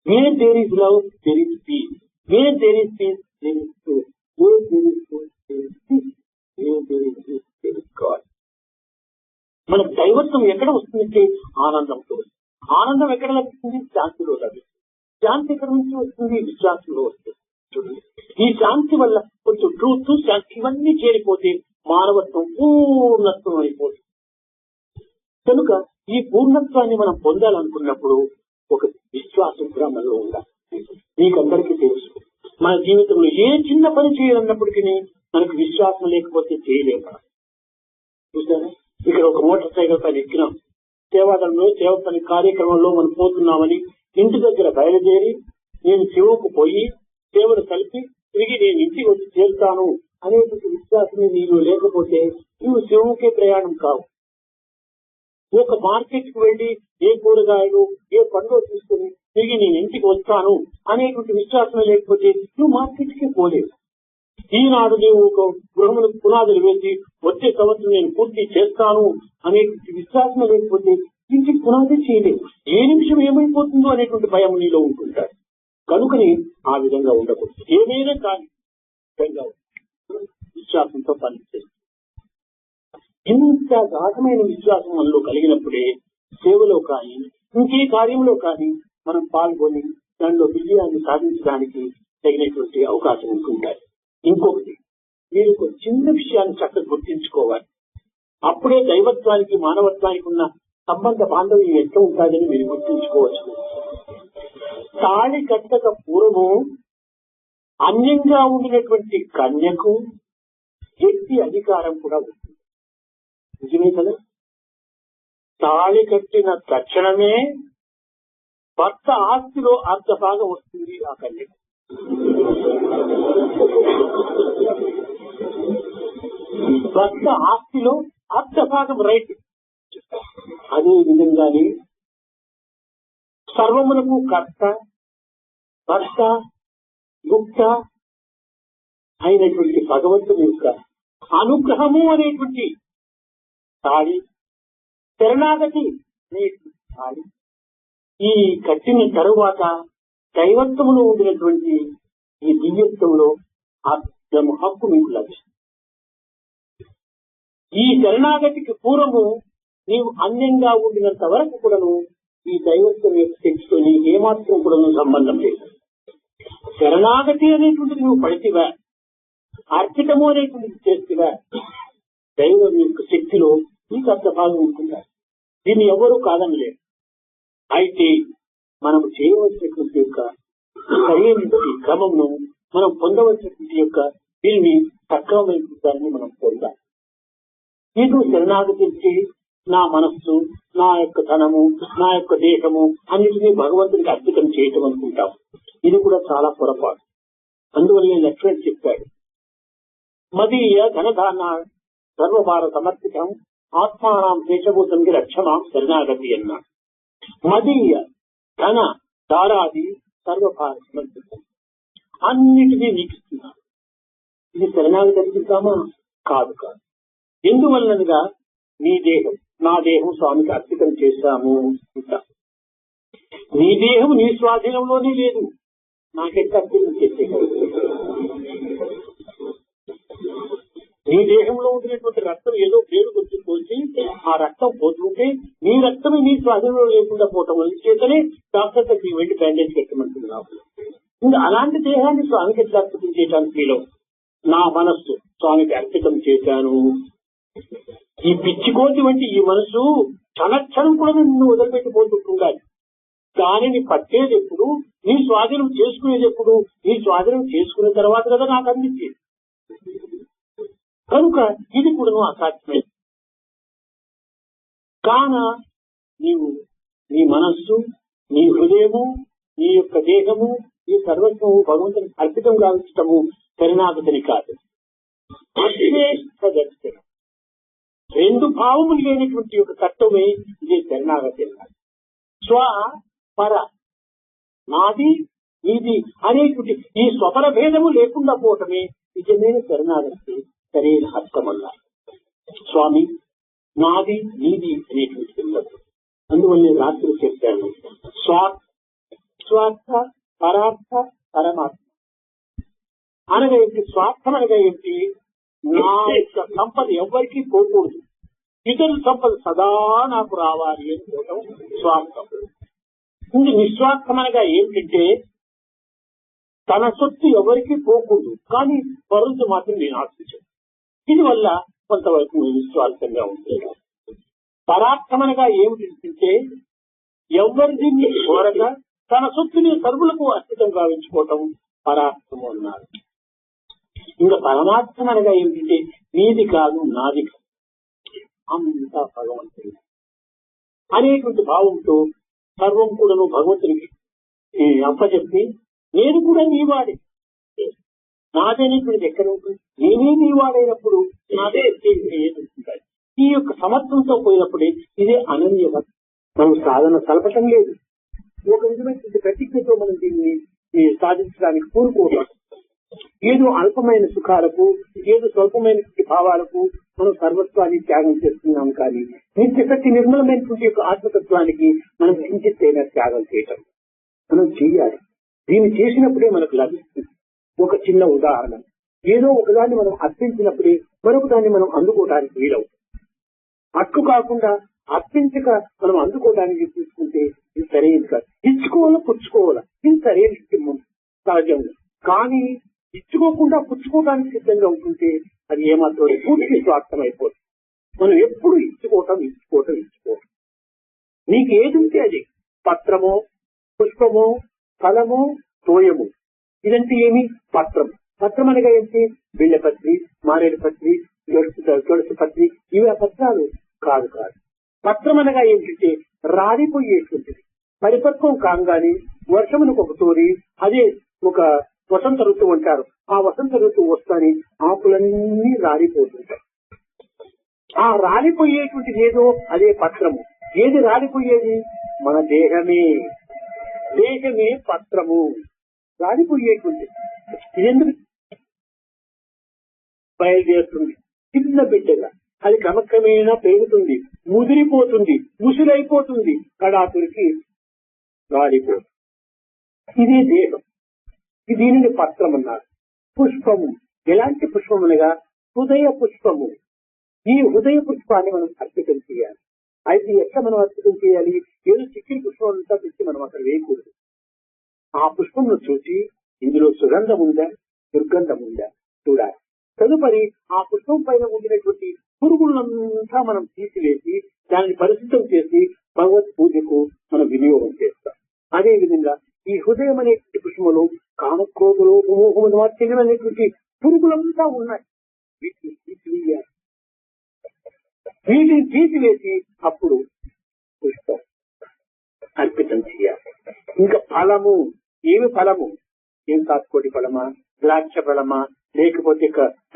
Where there is love there is peace. Where there is peace there is truth. Where there is truth there is peace. Where there is truth there is God. మనకు దైవత్వం ఎక్కడ వస్తుందంటే ఆనందంతో. ఆనందం ఎక్కడ లభిస్తుంది? శాంతిలో లభిస్తుంది. శాంతి ఎక్కడ నుంచి వస్తుంది? విశ్వాసంలో వస్తుంది. ఈ శాంతి వల్ల కొంచెం ట్రూత్, శాంతి ఇవన్నీ చేరిపోతే మానవత్వం పూర్ణత్వం అయిపోతుంది. కనుక ఈ పూర్ణత్వాన్ని మనం పొందాలనుకున్నప్పుడు ఒక విశ్వాసం కూడా మనలో ఉండాలి. మీకందరికీ తెలుసు, మన జీవితంలో ఏ చిన్న పని చేయాలన్నప్పటికీ మనకు విశ్వాసం లేకపోతే చేయలేము. చూసారా, ఇక్కడ ఒక మోటార్ సైకిల్ పైన ఎక్కినాం, సేవాదళంలో సేవ పని కార్యక్రమంలో మనం పోతున్నామని ఇంటి దగ్గర బయలుదేరి నేను శివకు పోయి సేవను కలిపి తిరిగి నేను ఇంటికి వచ్చి చేరుతాను అనేటువంటి విశ్వాసమే నీలో లేకపోతే నువ్వు శివముకే ప్రయాణం కావు. ఒక మార్కెట్ కు వెళ్లి ఏ కూరగాయలు ఏ పండ్లు తీసుకుని తిరిగి నేను ఇంటికి వస్తాను అనేటువంటి విశ్వాసమే లేకపోతే నువ్వు మార్కెట్ కి పోలేవు. ఈనాడు నీవు ఒక గృహములకు పునాదులు వేసి వచ్చే సంవత్సరం నేను పూర్తి చేస్తాను అనేటువంటి విశ్వాసమే లేకపోతే ఇంటికి పునాది చేయలేవు. ఏ నిమిషం ఏమైపోతుందో అనేటువంటి భయం నీలో ఉంటుంటాడు. కనుకని ఆ విధంగా ఉండకూడదు. ఏమైనా కానీ విశ్వాసంతో పనిచేస్తుంది. ఇంత గాఢమైన విశ్వాసం మనలో కలిగినప్పుడే సేవలో కానీ ఇంకే కార్యంలో కానీ మనం పాల్గొని దానిలో విజయాన్ని సాధించడానికి తగినటువంటి అవకాశం ఉంటుంటాయి. ఇంకొకటి, మీరు ఒక చిన్న విషయాన్ని చక్కగా గుర్తించుకోవాలి. అప్పుడే దైవత్వానికి మానవత్వానికి ఉన్న సంబంధ బాంధవ్యం ఎంత ఉంటుందని మీరు గుర్తించుకోవచ్చు. తాళి కట్టక పూర్వము అన్యంగా ఉండినటువంటి కన్యకు వ్యక్తి అధికారం కూడా ఉంటుంది. నిజమే కదా? తాళి కట్టిన తక్షణమే భర్త ఆస్తిలో అర్ధ భాగం వస్తుంది ఆ కన్యకు. భర్త ఆస్తిలో అర్ధ భాగం రైట్. అదే విధంగానే సర్వమునకు కర్త, భర్త, గుప్త అయినటువంటి భగవంతుని యొక్క అనుగ్రహము అనేటువంటి తాళి, శరణాగతి అనేటువంటి తాళి ఈ కట్టిన తరువాత దైవత్వములో ఉండినటువంటి ఈ దివ్యత్వంలో అర్థము హక్కు మీకు లభిస్తుంది. ఈ శరణాగతికి పూర్వము నీవు అన్యంగా ఉండినంత వరకు కూడాను ఈ దైవత్వం యొక్క శక్తితో నీకు ఏమాత్రం కూడా సంబంధం లేదు. శరణాగతి అనేటువంటిది నువ్వు పడితివా, అర్పితము అనేటువంటిది చేతివా, దైవం యొక్క శక్తిలో నీకు అర్థ భాగం ఉంటుందా. దీన్ని ఎవరూ కాదనలేదు. అయితే మనం చేయవలసినటువంటి యొక్క సరైనటువంటి క్రమంను మనం పొందవలసినటువంటి యొక్క దీన్ని సక్రమమైన దాన్ని మనం పొందాలి. ఇది శరణాగతి నా మనస్సు, నా యొక్క ధనము, నా యొక్క దేహము అన్నిటినీ భగవంతునికి అర్పితం చేయటం అనుకుంటాం. ఇది కూడా చాలా పొరపాటు. అందువల్ల లక్ష్మణ్ చెప్పాడు, మదీయ ధనధాన సర్వభార సమర్పితం ఆత్మానం శేషభూతంకి రక్షమాం శరణాగతి అన్నాడు. మదీయ ధన దారాది సర్వభార సమర్పితం, అన్నిటినీ నీకు ఇస్తున్నాను. ఇది శరణాగతి అర్పిస్తామా? కాదు కాదు. ఎందువల్లనగా నీ దేహం నా దేహం స్వామికి అర్పితం చేశాము. నీ దేహం నీ స్వాధీనంలోనే లేదు, నాకెట్లా అర్పితం చేసే. నీ దేహంలో ఉండినటువంటి రక్తం ఏదో పేరు కొంచెం పోసి ఆ రక్తం పోతుంటే నీ రక్తమే నీ స్వాధీనంలో లేకుండా పోవటం వల్ల చేతనే డాక్టర్ దగ్గరికి వెళ్ళి బ్యాండేజ్ పెట్టమంటున్నావు. ఇంకా అలాంటి దేహాన్ని స్వామికి ఎట్లా అర్పితం చేయడానికి మీలో నా మనస్సు స్వామికి అర్పితం చేశాను. ఈ పిచ్చికోతి వంటి ఈ మనసు క్షణక్షణం కూడా నిన్ను వదిలిపెట్టిపోతుండాలి. దానిని పట్టేది ఎప్పుడు, నీ స్వాధీనం చేసుకునేది ఎప్పుడు, నీ స్వాధీనం చేసుకున్న తర్వాత కదా నాకు అందించేది. కనుక ఇది కూడా అసాధ్యమే. కాన నీవు నీ మనస్సు, నీ హృదయము, నీ యొక్క దేహము, నీ సర్వస్వము భగవంతునికి అర్పితం గావించటము శరణాగతిని కాదు, దర్శనం. రెండు భావములు లేనటువంటి ఒక తత్వమే ఇదే శరణాగతి. స్వ పర, నాది నీది అనేటువంటి ఈ స్వపర భేదము లేకుండా పోవటమే నిజమైన శరణాగతి సరైన అర్థం అన్నారు. స్వామి నాది నీది అనేటువంటి ఉండదు. అందువల్ల నేను రాత్రి చెప్పాను, స్వార్థ పరార్థ పరమాత్మ అనగా ఏంటి? స్వార్థం అనగా ఏంటి? నా యొక్క సంపద ఎవరికి పోకూడదు, ఇతరుల సంపద సదా నాకు రావాలి అనుకోవటం స్వార్థం. ఇది నిస్వార్థం అనగా ఏమిటంటే తన సొత్తు ఎవరికి పోకూడదు, కానీ పరులతో మాత్రం నేను ఆశించను. దీని వల్ల కొంతవరకు నిస్వార్థంగా ఉంటుంది. పరార్థమనగా ఏమిటంటే ఎవరిది కోరక తన సొత్తుని సర్వులకు అర్పితం గావించుకోవటం పరార్థము అన్నారు. ఇంకా పరమార్థం అనగా ఏమిటంటే నీది కాదు నాది కాదు, అంతా భగవంతుడి అనేటువంటి భావంతో సర్వం కూడాను భగవంతుడికి అప్పచెప్పి నేను కూడా నీవాడే, నాదనేటువంటిది ఎక్కడ ఉంటుంది? నేనే నీవాడైనప్పుడు నాదే ఏదుంటాయి. ఈ యొక్క సమర్థంతో పోయినప్పుడే ఇదే అనన్యత. మనం సాధన సలపటం లేదు, ఒక విధమైనటువంటి ప్రతిజ్ఞతో మనం దీన్ని సాధించడానికి కోరుకోవడం. ఏదో అల్పమైన సుఖాలకు, ఏదో స్వల్పమైన భావాలకు మనం సర్వత్వాన్ని త్యాగం చేస్తున్నాం. కానీ నిత్య శక్తి నిర్మలమైనటువంటి యొక్క ఆత్మతత్వానికి మనం కించిత్తైనా త్యాగం చేయటం మనం చేయాలి. దీన్ని చేసినప్పుడే మనకు లభిస్తుంది. ఒక చిన్న ఉదాహరణ, ఏదో ఒకదాన్ని మనం అర్పించినప్పుడే మరొక దాన్ని మనం అందుకోవడానికి వీలవుతుంది. అట్టు కాకుండా అర్పించక మనం అందుకోవడానికి తీసుకుంటే ఇది సరైనది కాదు. ఇచ్చుకోవాలా పుచ్చుకోవాలా, ఇది సరైన సహజంగా. కానీ ఇచ్చుకోకుండా పుచ్చుకోవడానికి సిద్ధంగా ఉంటుంటే అది ఏమాత్రం పూర్తి స్వార్థం అయిపోతుంది. మనం ఎప్పుడు ఇచ్చుకోవటం. నీకు ఏది ఉంటే అది, పత్రమో పుష్పమో ఫలమో తోయము. ఇదంటే ఏమి? పత్రం. పత్రం అనగా ఏంటి? బిళ్ళపత్రి, మారేడు పత్రి, తులసి పత్రి, ఇవి ఆ పత్రాలు కాదు. పత్రం అనగా ఏమిటంటే రాలిపోయేటువంటిది. పరిపక్వం కాగానే వర్షమునకు ఒక తోరి, అదే ఒక వసంత ఋతువు అంటారు. ఆ వసంత ఋతువు వస్తానే ఆకులన్నీ రాలిపోతుంటాయి. ఆ రాలిపోయేటువంటిది ఏదో అదే పత్రము. ఏది రాలిపోయేది? మన దేహమే పత్రము. రాలిపోయేటువంటిది ఇదెందుకు బయలుదేరుతుంది? చిన్న బిడ్డగా అది క్రమక్రమేణా పెరుగుతుంది, ముదిరిపోతుంది, ముసులైపోతుంది, కడాతురికి రాలిపోతుంది. ఇదే దేహం. దీనిని పత్రం అన్నారు. పుష్పము. ఎలాంటి పుష్పం అనగా హృదయ పుష్పము. ఈ హృదయ పుష్పాన్ని మనం అర్పితం చేయాలి. అయితే ఎట్లా మనం అర్పితం చేయాలి? ఏదో చిక్కిన పుష్పం అంతా తెచ్చి మనం అక్కడ వేయకూడదు. ఆ పుష్పంను చూసి ఇందులో సుగంధం ఉందా, దుర్గంధం ఉందా చూడాలి. తదుపరి ఆ పుష్పం పైన ఉండినటువంటి పురుగులంతా మనం తీసివేసి దానిని పరిశుద్ధం చేసి భగవత్ పూజకు మనం వినియోగం చేస్తాం. అదే విధంగా ఈ హృదయం అనేటువంటి పుష్పములు కామక్రోధులు మోహములు వాత్సల్యం అనేటువంటి పురుగులంతా ఉన్నాయి. వీటిని తీసివేయాలి. వీటిని తీసివేసి అప్పుడు పుష్పం అర్పితం చేయాలి. ఇంకా ఫలము. ఏమి ఫలము? ఏం కాసుకోటి ఫలమా, ద్రాక్ష ఫలమా, లేకపోతే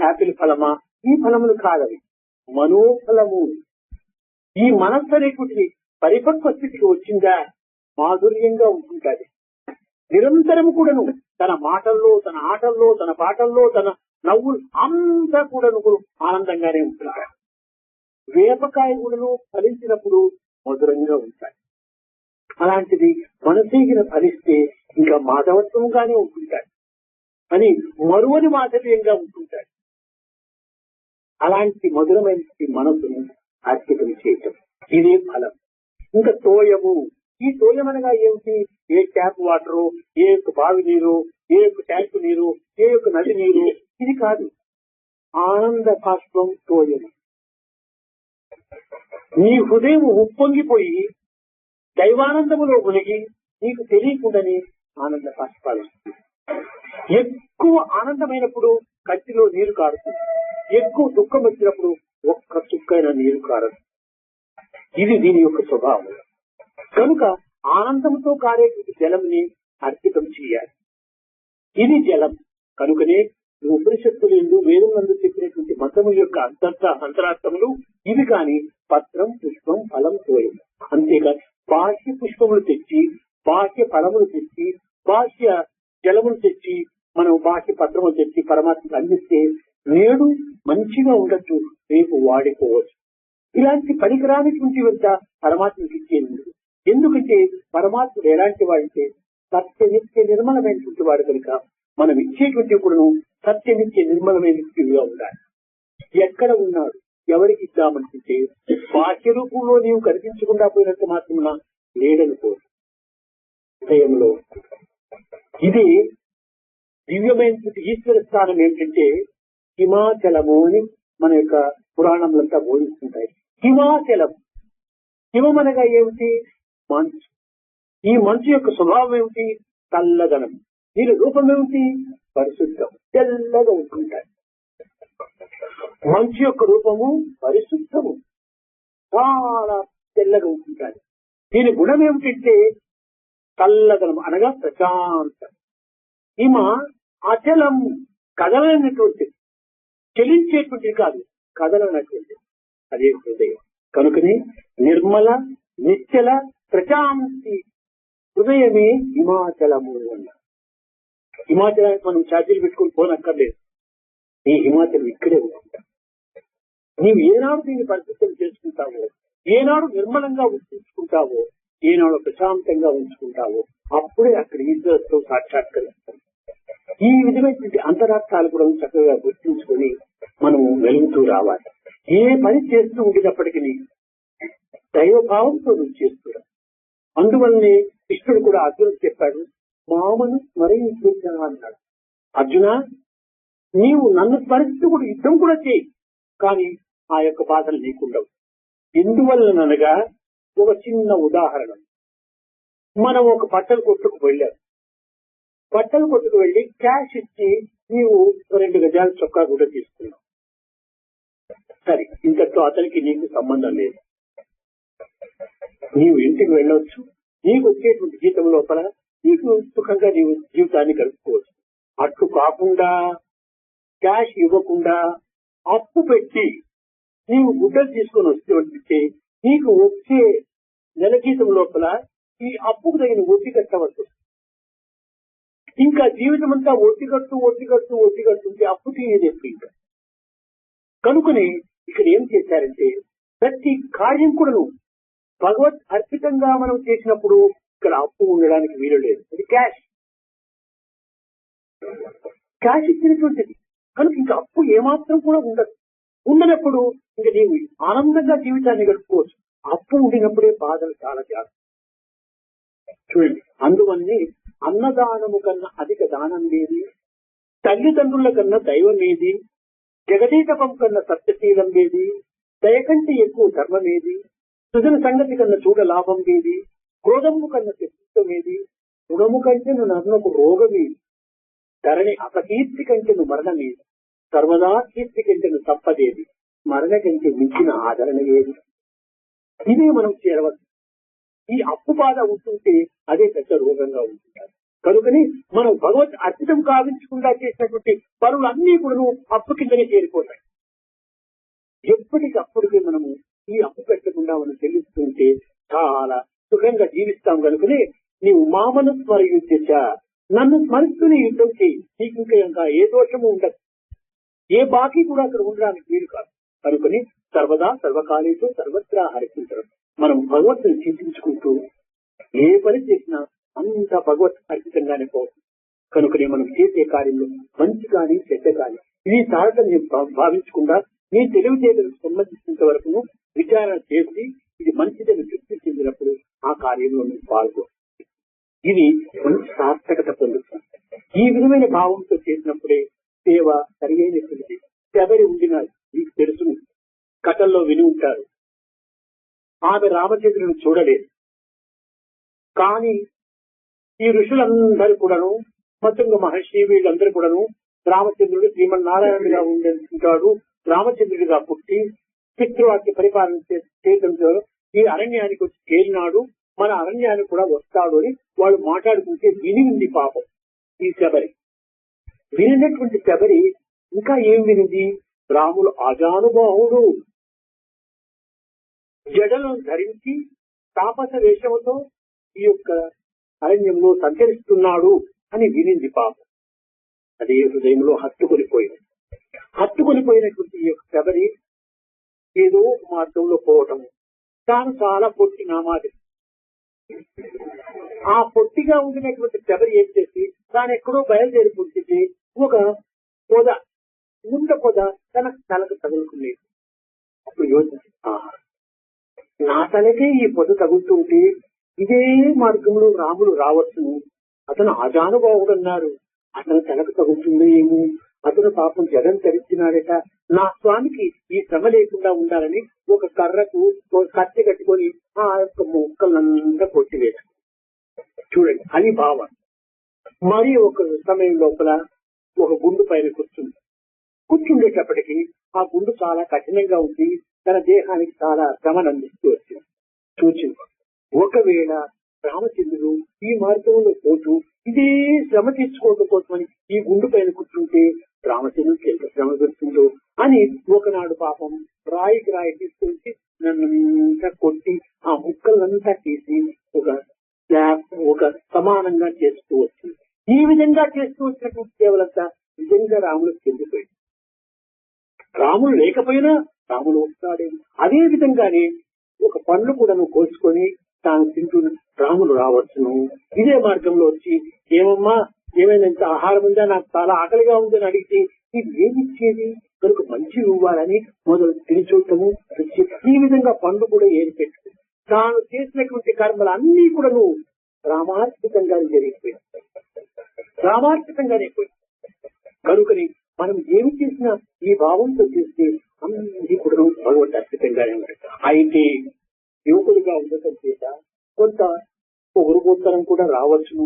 యాపిల్ ఫలమా? ఈ ఫలములు కాదవి, మనోఫలము. ఈ మనస్సు అనేటువంటిది పరిపక్వ స్థితికి వచ్చిందా మాధుర్యంగా ఉంటుంటుంది. నిరంతరం కూడాను తన మాటల్లో, తన ఆటల్లో, తన పాటల్లో, తన నవ్వులు అంతా కూడాను ఆనందంగానే ఉంటుంటాయి. వేపకాయ కూడాను ఫలించినప్పుడు మధురంగా ఉంటాయి. అలాంటిది మనసేగిన ఫలిస్తే ఇంకా మాధవత్వంగానే ఉంటుంటాయి అని మరువని మాధవ్యంగా ఉంటుంటాయి. అలాంటి మధురమైన మనసును అర్పితం చేయటం ఇదే ఫలం. ఇంకా తోయము. ఈ తోయం అనగా ఏమిటి? ఏ ట్యాప్ వాటరు, ఏ యొక్క బావి నీరు, ఏ యొక్క ట్యాంకు నీరు, ఏ యొక్క నది నీరు, ఇది కాదు. ఆనంద బాష్పం తోయము. నీ హృదయం ఉప్పొంగిపోయి దైవానందములో మునిగి నీకు తెలియకుండానే ఆనంద బాష్పాలు. ఎక్కువ ఆనందమైనప్పుడు కత్తిలో నీరు కారుతుంది, ఎక్కువ దుఃఖం వచ్చినప్పుడు ఒక్క చుక్కైన నీరు కారదు. ఇది దీని యొక్క స్వభావం. కనుక ఆనందంతో కారే జలంని అర్పితం చేయాలి. ఇది జలం. కనుకనే ఉపనిషత్తులు వేదం నందు చెప్పినటువంటి మతము యొక్క అంతరార్థములు ఇవి కాని పత్రం, పుష్పం, ఫలం, తోయం. అంతేకాదు బాహ్య పుష్పములు తెచ్చి, బాహ్య ఫలములు తెచ్చి, బాహ్య జలములు తెచ్చి, మనం బాహ్య పత్రములు తెచ్చి పరమాత్మకు అందిస్తే నేడు మంచిగా ఉండొచ్చు, రేపు వాడిపోవచ్చు. ఇలాంటి పనికిరానిటువంటి వెంట పరమాత్మకి ఇచ్చేది. ఎందుకంటే పరమాత్ముడు ఎలాంటి వాడంటే సత్య నిత్య నిర్మలమైనటువంటి వాడు కనుక మనం ఇచ్చేటువంటి ఇప్పుడు సత్య నిత్య నిర్మలమైనటువంటిగా ఉండాలి. ఎక్కడ ఉన్నాడు, ఎవరికి ఇద్దామనుకుంటే బాహ్య రూపంలో నీవు కనిపించకుండా పోయినంత మాత్రమున లేడనుకో హృదయంలో. ఇది దివ్యమైనటువంటి ఈశ్వర స్థానం ఏమిటంటే హిమాచలము అని మన యొక్క పురాణములంతా బోధిస్తుంటాయి. హిమాచలం, హిమం అనగా ఏమిటి? మంచు. ఈ మంచు యొక్క స్వభావం ఏమిటి? చల్లదనం. దీని రూపం ఏమిటి? పరిశుద్ధం, తెల్లగా ఉంటుంటాయి. మంచు యొక్క రూపము పరిశుద్ధము, చాలా తెల్లగా ఉంటుంటాయి. దీని గుణం ఏమిటంటే చల్లదనం అనగా ప్రశాంతం. హిమ అచలం, కదలనటువంటిది, చెలించేటువంటిది కాదు, కదలనటువంటిది. అదే హృదయం. కనుకనే నిర్మల నిశ్చల ప్రశాంతి హృదయమే హిమాచలము అన్నారు. హిమాచలానికి మనం ఛార్జీలు పెట్టుకుని పోనక్కర్లేదు. ఈ హిమాచలం ఇక్కడే ఉంటుంటా. నీవు ఏనాడు దీన్ని పరిశుద్ధం చేసుకుంటావో, ఏనాడు నిర్మలంగా ఉంచుకుంటావో, ఏనాడు ప్రశాంతంగా ఉంచుకుంటావో అప్పుడే అక్కడ ఈశ్వరుతో సాక్షాత్కరిస్తాం. ఈ విధమైనటువంటి అంతరార్థాలు కూడా చక్కగా గుర్తించుకొని మనము వెలుగుతూ రావాలి. ఏ పని చేస్తూ ఉండేటప్పటికీ దైవభావంతో నువ్వు చేస్తున్నా. అందువల్లనే కృష్ణుడు కూడా అర్జునుడు చెప్పాడు, మామను స్మరించు అన్నాడు. అర్జున, నీవు నన్ను స్మరిస్తూ కూడా యుద్ధం కూడా చేయి, కానీ ఆ యొక్క బాధలు నీకుండవు. ఎందువల్లనగా ఒక చిన్న ఉదాహరణ. మనం ఒక బట్టలు కొట్టుకు వెళ్ళాం. బట్టలు కొట్టుకు వెళ్లి క్యాష్ ఇచ్చి నీవు 2 గజాల చొక్కా కూడా తీసుకున్నావు. సరే, ఇంతతో అతనికి నీకు సంబంధం లేదు. నీవు ఇంటికి వెళ్ళవచ్చు. నీకు వచ్చేటువంటి జీతం లోపల నీకు సుఖంగా నీవు జీవితాన్ని గడుపుకోవచ్చు. అట్లు కాకుండా క్యాష్ ఇవ్వకుండా అప్పు పెట్టి నీవు గుడ్డలు తీసుకొని వస్తే నీకు వచ్చే నెల జీతం లోపల ఈ అప్పుకు తగిన వడ్డీ కట్టవచ్చు. ఇంకా జీవితం అంతా వడ్డీ కడుతుంటే అప్పు తీయదు ఎప్పుడు. ఇంకా కనుకనే ఇక్కడ ఏం చేశారంటే ప్రతి కార్యం కూడా భగవత్ అర్పితంగా మనం చేసినప్పుడు ఇక్కడ అప్పు ఉండడానికి వీలు లేదు. అది క్యాష్ ఇచ్చినటువంటిది కనుక ఇంకా అప్పు ఏమాత్రం కూడా ఉండదు. ఉండనప్పుడు ఇంకా నీవు ఆనందంగా జీవితాన్ని గడుపుకోవచ్చు. అప్పు ఉండినప్పుడే బాధలు చాలా జాగ్రత్త. చూడండి, అందువల్లనే అన్నదానము కన్నా అధిక దానం లేది, తల్లిదండ్రుల కన్నా దైవం ఏది, జగదీతపం కన్నా సత్యశీలం ఏది, దయ కంటే ఎక్కువ ధర్మం ఏది, సుజన సంగతి కన్నా చూడ లాభం ఏది, క్రోధము కన్నా శత్రుత్వం ఏది, రుణము కంటే నన్నకు రోగమేది, ధరణి అపకీర్తి కంటే మరణమేది, సర్వదా కీర్తి కంటే తప్పదేది, మరణ కంటే మించిన ఆదరణ ఏది. ఇదే మనం చేరవచ్చు. ఈ అప్పు బాధ ఉంటుంటే అదే పెద్ద రోగంగా ఉంటుంటారు. కనుకని మనం భగవత్ అర్పితం కావించకుండా చేసినటువంటి పనులన్నీ కూడా అప్పు కిందనే చేరిపోతాయి. ఎప్పటికప్పటికీ మనము ఈ అప్పు పెట్టకుండా మనం చెల్లిస్తుంటే చాలా సుఖంగా జీవిస్తాం. కనుకనే నీవు మామను స్మరించ, నన్ను స్మరిస్తూనే యుద్ధం చేయి. నీకు ఇంకా ఏ దోషము ఉండదు, ఏ బాకీ కూడా అక్కడ ఉండడానికి వీలు కాదు. కనుకని సర్వదా సర్వకాలేతో సర్వత్రా హరిస్తుంటారు. మనం భగవత్తుని చింతించుకుంటూ ఏ పని చేసినా అంత భగవత్ అర్పితంగానే పోతుంది. కనుకనే మనం చేసే కార్యంలో మంచి కానీ చెడ్డ కానీ ఇది తారతమ్యం భావించకుండా నీ తెలివితేటలకు సంబంధించినంత వరకు విచారణ చేసి ఇది మంచిదని తృప్తి చెందినప్పుడు ఆ కార్యంలో నువ్వు పాల్గొ. ఇది మంచి సార్థకత పొందుతుంది. ఈ విధమైన భావంతో చేసినప్పుడే సేవ సరియైనటువంటి. శబరి ఉండిన మీకు తెలుసు, కథల్లో విని ఉంటారు. ఆమె రామచంద్రుని చూడలేదు, కానీ ఈ ఋషులందరూ కూడాను, మతంగ మహర్షి వీళ్ళందరూ కూడాను రామచంద్రుడు శ్రీమన్నారాయణుడిగా ఉంటాడు, రామచంద్రుడిగా పుట్టి పితృవాక్య పరిపాలన చేయడంతో ఈ అరణ్యానికి వచ్చి చేరినాడు, మన అరణ్యానికి కూడా వస్తాడు అని వాళ్ళు మాట్లాడుకుంటే వినింది పాపం ఈ శబరి. వినినటువంటి శబరి ఇంకా ఏం వినింది? రాములు అజానుబాహుడు, జడలను ధరించి తాపస వేషముతో ఈ యొక్క అరణ్యంలో సంచరిస్తున్నాడు అని వినింది పాపం. అదే హృదయంలో హత్తుకొనిపోయినటువంటి ఈ యొక్క శబరి ఏదో మార్గంలో పోవటం, తాను చాలా పొట్టి నామాది. ఆ పొట్టిగా ఉండినటువంటి శబరి ఏం చేసి తాను ఎక్కడో బయలుదేరిపోతుంది. ఒక పొద, ముండ పొద తలకు తగులుకునేది. అప్పుడు యోచించి, నా తలకే ఈ పొద తగులుతుంటే ఇదే మార్గంలో రాముడు రావచ్చును, అతను ఆజానుభావుడన్నారు, అతను తలకు తగులుతుందో ఏమో, అతను పాపం జగం ధరించినాడట, నా స్వామికి ఈ శ్రమ లేకుండా ఉండాలని ఒక కర్రకు ఒక కత్తి కట్టుకొని ఆ యొక్క మొక్కలంతా కొట్టివేశాడు. చూడండి, అది భావం. మరి ఒక సమయం లోపల ఒక గుండు పైన కూర్చుండేటప్పటికీ ఆ గుండు చాలా కఠినంగా ఉంది, తన దేహానికి చాలా శ్రమను అందిస్తూ వచ్చింది. చూచింది, ఒకవేళ రామచంద్రుడు ఈ మార్గంలో పోతూ ఇదే శ్రమ తీసుకోవడం కోసమని ఈ గుండు పైన కూర్చుంటే రామచంద్రుడికి ఎంత శ్రమ పెడుతుందో అని ఒకనాడు పాపం రాయికి రాయి తీసుకొచ్చి నన్నంతా కొట్టి ఆ ముక్కలంతా తీసి ఒక సమానంగా చేస్తూ వచ్చింది. ఈ విధంగా చేస్తూ వచ్చినటువంటి సేవలంతా నిజంగా రాముడికి చెందిపోయింది. రాముడు లేకపోయినా రాముడు వస్తాడే. అదే విధంగానే ఒక పండ్లు కూడా కోసుకొని తాను తింటూ రాముడు రావచ్చును. ఇదే మార్గంలో వచ్చి, ఏమమ్మా ఏమైనా ఇంత ఆహారం ఉందా, నాకు చాలా ఆకలిగా ఉందని అడిగితే ఇది ఏమిచ్చేది, కనుక మంచి ఇవ్వాలని మొదలు తిని చూడటము. ఈ విధంగా పండ్లు కూడా ఏరిపెట్టు తాను చేసినటువంటి కర్మలు అన్ని కూడా రామార్పితంగానే జరిగిపోయింది. రామార్పితంగానే పోయింది. కనుకని మనం ఏమి చేసినా ఈ భావంతో చేస్తే అన్ని కూడా భగవంతు అర్పితంగానే ఉంటాయి. అయితే యువకులుగా ఉండటం చేత కొంత పొగురుగోత్తరం కూడా రావచ్చును,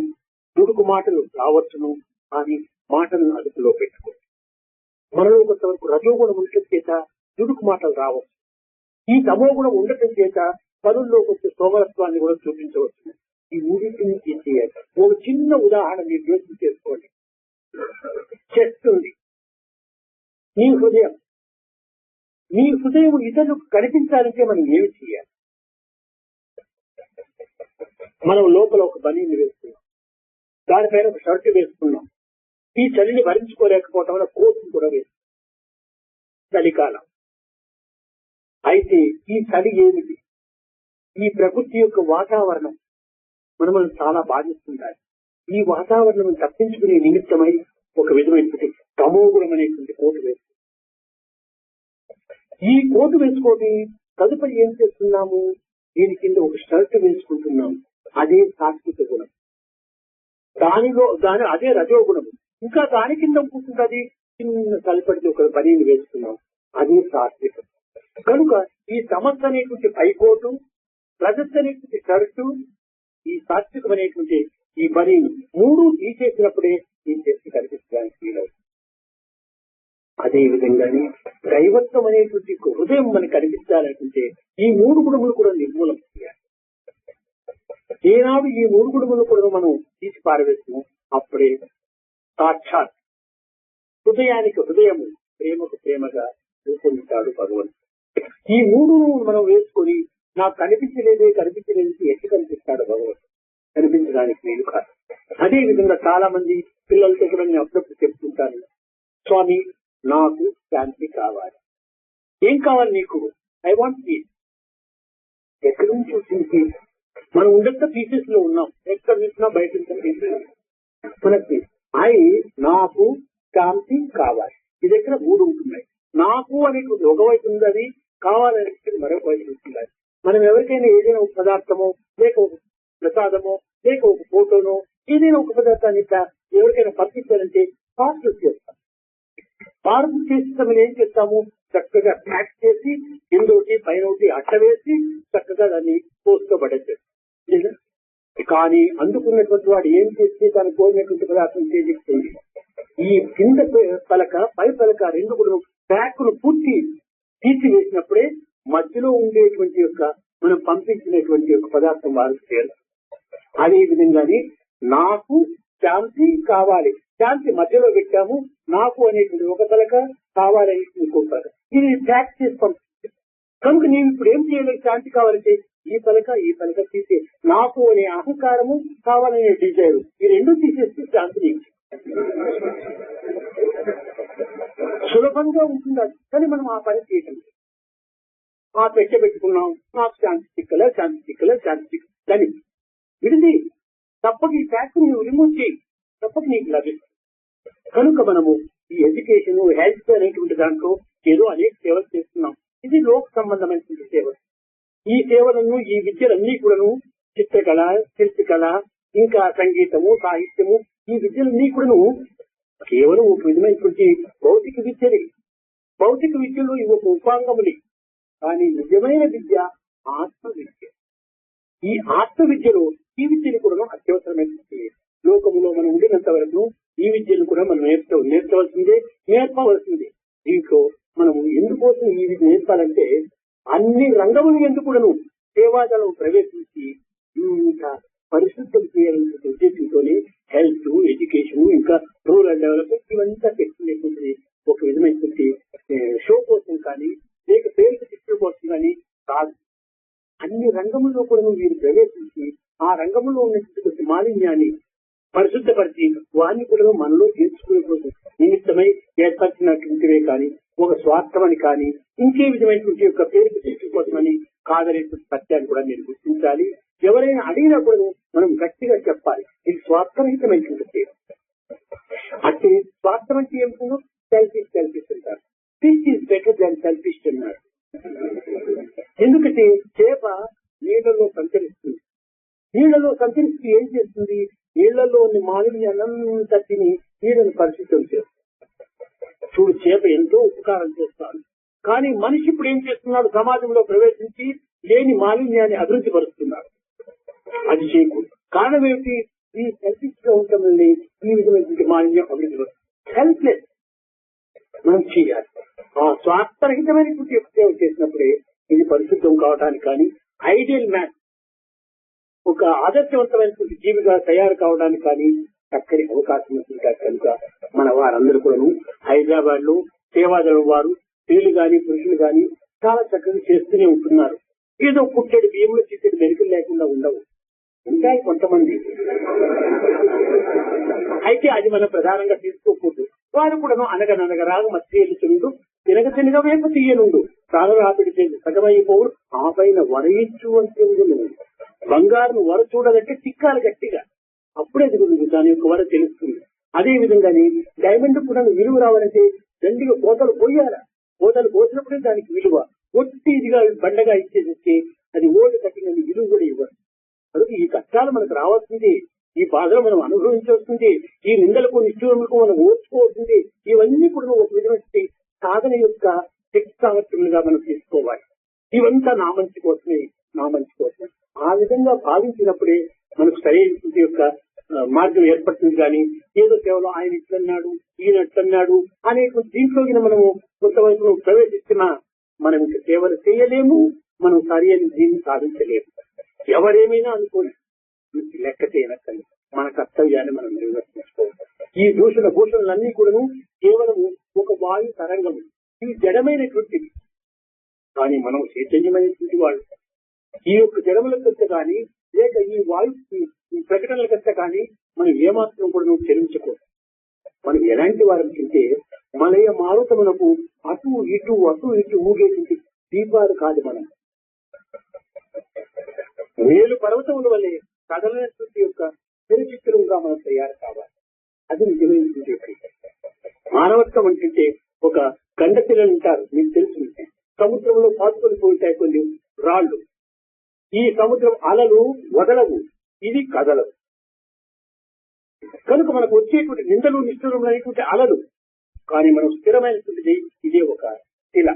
దుడుకు మాటలు రావచ్చును, అని మాటలను అదుపులో పెట్టుకోండి. మనలో కొంతవరకు రజోగుణం ఉండటం చేత దుడుకు మాటలు రావచ్చు. ఈ తమోగుణం ఉండటం చేత పనుల్లో కొంచెం సోమరత్వాన్ని కూడా చూపించవచ్చు. ఈ మూడింటిని తీసేయాలి. ఒక చిన్న ఉదాహరణ మీరు యోచన చేసుకోండి. చేస్తుంది నీ హృదయం ఇతరులకు కనిపించాలంటే మనం ఏమి చేయాలి? మనం లోపల ఒక బనీని వేసుకున్నాం, దానిపైన ఒక షర్టు వేసుకున్నాం. ఈ చలిని భరించుకోలేకపోవటం వల్ల కోటును కూడా వేసుకున్నాం. చలికాలం అయితే ఈ చలి ఏమిటి? ఈ ప్రకృతి యొక్క వాతావరణం మనం చాలా బాధిస్తుంటారు. ఈ వాతావరణం తప్పించుకునే నిమిత్తమై ఒక విధమైనటువంటి తమోగుణం అనేటువంటి కోటు వేసుకుంటాం. ఈ కోటు వేసుకొని తదుపరి ఏం చేస్తున్నాము? దీని కింద ఒక షర్ట్ వేసుకుంటున్నాము. అదే సాత్విక గుణం. అదే రజోగుణం. ఇంకా దాని కింద కూర్చుంటుంది చిన్న తలపడితే ఒక బనీని వేసుకున్నాం. అదే సాత్వికం. కనుక ఈ తమస్సు అనేటువంటి పైకోటు, రజస్సు అనేటువంటి షర్టు, ఈ సాత్వికం అనేటువంటి ఈ బనీని మూడు తీసేసినప్పుడే ఈ శక్తి కనిపించడానికి వీలవుతుంది. అదే విధంగానే దైవత్వం అనేటువంటి హృదయం మనకు కనిపించాలనుకుంటే ఈ మూడు గుణములు కూడా నిర్మూలన చేయాలి. ఏనాడు ఈ మూడు గుణములు కూడా మనం తీసి పారవేస్తాము, అప్పుడే సాక్షాత్ హృదయానికి హృదయము, ప్రేమకు ప్రేమగా రూపొందుతాడు భగవంతుడు. ఈ మూడు మనం వేసుకొని నాకు కనిపించలేదు ఎట్టి కనిపిస్తాడు భగవంతుడు? కనిపించడానికి వీలు కాదు. అదే విధంగా చాలా మంది పిల్లలతో కూడా నేను అప్పుడప్పుడు చెప్తుంటాను, స్వామి నాకు శాంతి కావాలి. ఏం కావాలి నీకు? I want peace. ఎక్కడి నుంచి వచ్చింది పీస్? మనం ఉండేంత పీసెస్ లో ఉన్నాం. ఎక్కడ చూసినా బయట మనకి నాకు శాంతి కావాలి. ఇది ఎక్కడ మూడు ఉంటున్నాయి. నాకు అనేటువంటి ఒకవైపు ఉంది, అది కావాలనేది మరొక వైపు ఉంటున్నాయి. మనం ఎవరికైనా ఏదైనా ఒక పదార్థమో, లేక ఒక ప్రసాదమో, లేక ఒక ఫోటోనో, ఏదైనా ఒక పదార్థాన్ని ఎవరికైనా పంపించాలంటే పార్సల్ చేస్తాం. పార్సల్ చేస్తామని ఏం చేస్తాము? చక్కగా ప్యాక్ చేసి కిందోటి పైనోటి అట్ట వేసి చక్కగా దాన్ని పోస్ట్లో పడేస్తాం. కానీ అందుకున్నటువంటి వాడు ఏం చేస్తే దాన్ని కోరినటువంటి పదార్థం చేజిస్తుంది. ఈ కింద పలక పై పలక రెండు కూడా ప్యాక్ను పూర్తి తీసివేసినప్పుడే మధ్యలో ఉండేటువంటి యొక్క మనం పంపించినటువంటి యొక్క పదార్థం వారికి చేయాలి. అదే విధంగానే నాకు శాంతి కావాలి, శాంతి మధ్యలో పెట్టాము. నాకు అనేటువంటి ఒక పలక కావాలని ఇంకొక. ఇది ప్యాక్ చేసి పంపిస్తాం. కనుక నీవు ఇప్పుడు ఏం చేయలేదు, శాంతి కావాలంటే ఈ పలక తీసే, నాకు అనే అహంకారము, కావాలనే డిజైర్, ఈ రెండు తీసేస్తే శాంతి నీకు సులభంగా ఉంటుంది. కానీ మనం ఆ పని చేయటం, ఆ పెట్టుకున్నాం, నాకు శాంతి చిక్కలే కానీ విడిది తప్పక ఈ ఫ్యాక్టరీ నువ్వు రిమూవ్ చేయి, తప్పక నీకు లభిస్తుంది. కనుక మనము ఈ ఎడ్యుకేషన్, హెల్త్ అనేటువంటి దాంట్లో ఏదో అనేక సేవలు చేస్తున్నాం. ఇది లోక సంబంధమైనటువంటి సేవలు. ఈ సేవలను, ఈ విద్యలన్నీ కూడాను చిత్రకళ, శిల్పకళ, ఇంకా సంగీతము, సాహిత్యము, ఈ విద్యలన్నీ కూడాను కేవలం ఒక విధమైనటువంటి భౌతిక విద్యని. భౌతిక విద్యలో ఇవి ఒక ఉపాంగములి. కానీ నిజమైన విద్య ఆత్మ విద్య. ఈ ఆత్మ విద్యలో ఈ విద్యను కూడా అత్యవసరమైనటువంటి లోకములో మనం ఉండినంత వరకు ఈ విద్యను కూడా మనం నేర్పవలసిందే. దీంట్లో మనము ఎందుకోసం ఈ విద్య నేర్పాలంటే అన్ని రంగములు ఎందుకు కూడాను సేవాదళం ప్రవేశించి ఇంకా పరిశుద్ధం చేయాలనే ఉద్దేశంతోనే హెల్త్, ఎడ్యుకేషన్, ఇంకా రూరల్ డెవలప్మెంట్ ఇవంతా పెట్టినటువంటి ఒక విధమైనటువంటి షో కోసం కానీ, లేక పేరుకు చిత్రం కోసం కానీ కాదు. అన్ని రంగముల్లో కూడా వీరు ప్రవేశించి ఆ రంగంలో ఉన్నటువంటి మాలిన్యాన్ని పరిశుద్ధపరిచి వారిని కూడా మనలో చేర్చుకునే కోసం నిమిత్తమై ఏర్పరిచినటువంటివే కానీ ఒక స్వార్థమని కానీ ఇంకే విధమైనటువంటి యొక్క పేరుకు చిత్రం కోసమని కాదనేటువంటి సత్యాన్ని కూడా నేను గుర్తించాలి. ఎవరైనా అడిగినప్పుడు మనం గట్టిగా చెప్పాలి, ఇది స్వార్థరహితమైనటువంటి సేవ. అంటే స్వార్థం అంటే ఏమిటో సెల్ఫిష్ అంటారు. Fish is better than selfish అన్నారు. ఎందుకంటే చేప నీళ్లలో సంచరిస్తుంది. నీళ్లలో సంచరిస్తూ ఏం చేస్తుంది? నీళ్లలో ఉన్న మాలిన్యాన్నంతా తిని నీళ్లను పరిశుద్ధం చేస్తుంది. చూడు, చేప ఎంతో ఉపకారం చేస్తాడు. కానీ మనిషి ఇప్పుడు ఏం చేస్తున్నాడు? సమాజంలో ప్రవేశించి లేని మాలిన్యాన్ని అభివృద్ధి పరుస్తున్నాడు. అది చేయకూడదు. కారణం ఏమిటి? ఈ సెల్ఫిష్ గా ఉండటం ఈ విధమైనటువంటి మాలిన్యం అభివృద్ధి పరుస్తుంది. హెల్ప్లెస్ మనం చేయాలి. ఆ స్వార్థరహితమైనటువంటి సేవ చేసినప్పుడే ఇది పరిశుద్ధం కావడానికి కానీ, ఐడియల్ మ్యాన్, ఒక ఆదర్శవంతమైనటువంటి జీవిగా తయారు కావడానికి కానీ చక్కని అవకాశం ఉంటుంది. కనుక మన వారందరూ కూడా హైదరాబాద్ లో సేవాదళం వారు స్త్రీలు గాని పురుషులు గాని చాలా చక్కగా చేస్తూనే ఉంటున్నారు. ఏదో పుట్టెడు బియ్యంలో చిట్టెడు మెరుకులు లేకుండా ఉండవు, ఉంటాయి కొంతమంది. అయితే అది మనం ప్రధానంగా తీసుకోకూడదు. వారు కూడా అనగనగరాగ మధ్యలుచుండు, తినగ వేప తీయనుండు, ప్రాణరాపిడి చేసి సగమైపోవు, ఆ పైన వరయించు అంటే బంగారును వర చూడాలంటే తిక్కాలి గట్టిగా, అప్పుడే దిగుతుంది దాని యొక్క వర తెలుస్తుంది. అదే విధంగానే డైమండ్ కూడా విలువ రావాలంటే దండిగా కోతలు పోయాల. కోతలు పోసినప్పుడే దానికి విలువ. ఒట్టి ఇదిగా బండగా ఇచ్చేస్తే అది ఓడి కట్టిన విలువ కూడా ఇవ్వరు. కనుక ఈ కష్టాలు మనకు రావాల్సింది, ఈ బాధలు మనం అనుభవించాల్సింది, ఈ నిందలకు నిష్ఠూరములకు మనం ఓర్చుకోవాల్సింది. ఇవన్నీ కూడా ఒక విధమైన సాధన యొక్క శక్తి సామర్థ్యములుగా మనం తీసుకోవాలి. ఇవంతా నా మంచి కోసమే. ఆ విధంగా భావించినప్పుడే మనకు సరైన యొక్క మార్గం ఏర్పడుతుంది. కానీ ఏదో కేవలం ఆయన ఇట్లన్నాడు, ఈయన అట్లన్నాడు అనేటువంటి దీంట్లో మనము కొంతవరకు ప్రవేశిస్తున్నా మనం ఇంకా సేవలు చేయలేము, మనం సరైన దీన్ని సాధించలేము. ఎవరేమైనా అనుకోని లెక్క చేయనక్కని మన కర్తవ్యాన్ని మనం నిర్వర్తించుకోవాలి. ఈ భూషణలన్నీ కూడా కేవలము ఒక వాయు తరంగము, ఇవి జడమైనటువంటివి. కానీ మనం చైతన్యమైనటువంటి వాళ్ళు. ఈ యొక్క జడముల కథ కానీ, లేక ఈ వాయు ప్రకటనల కథ కానీ మనం ఏమాత్రం కూడా చెల్లించకూడదు. మనం ఎలాంటి వారం తింటే మలయ మారుతమునకు అటు ఇటు ఊగేటువంటి దీపాలు కాదు. మనం వేలు పర్వతముల వల్లే కదలనటువంటి యొక్క చిత్రంగా మనం తయారు కావాలి. అది నిజమైనటువంటి మానవత్వం అంటే ఒక గండ పిల్లలు ఉంటారు, మీకు తెలుసు. సముద్రంలో పాతుకొని పోతాయి కొన్ని రాళ్లు. ఈ సముద్రం అలలు వదలవు, ఇది కదలవు. కనుక మనకు వచ్చేటువంటి నిందలు నిష్ఠూరములు అనేటువంటి అలలు. కానీ మనం స్థిరమైనటువంటిది ఇదే ఒక శిల.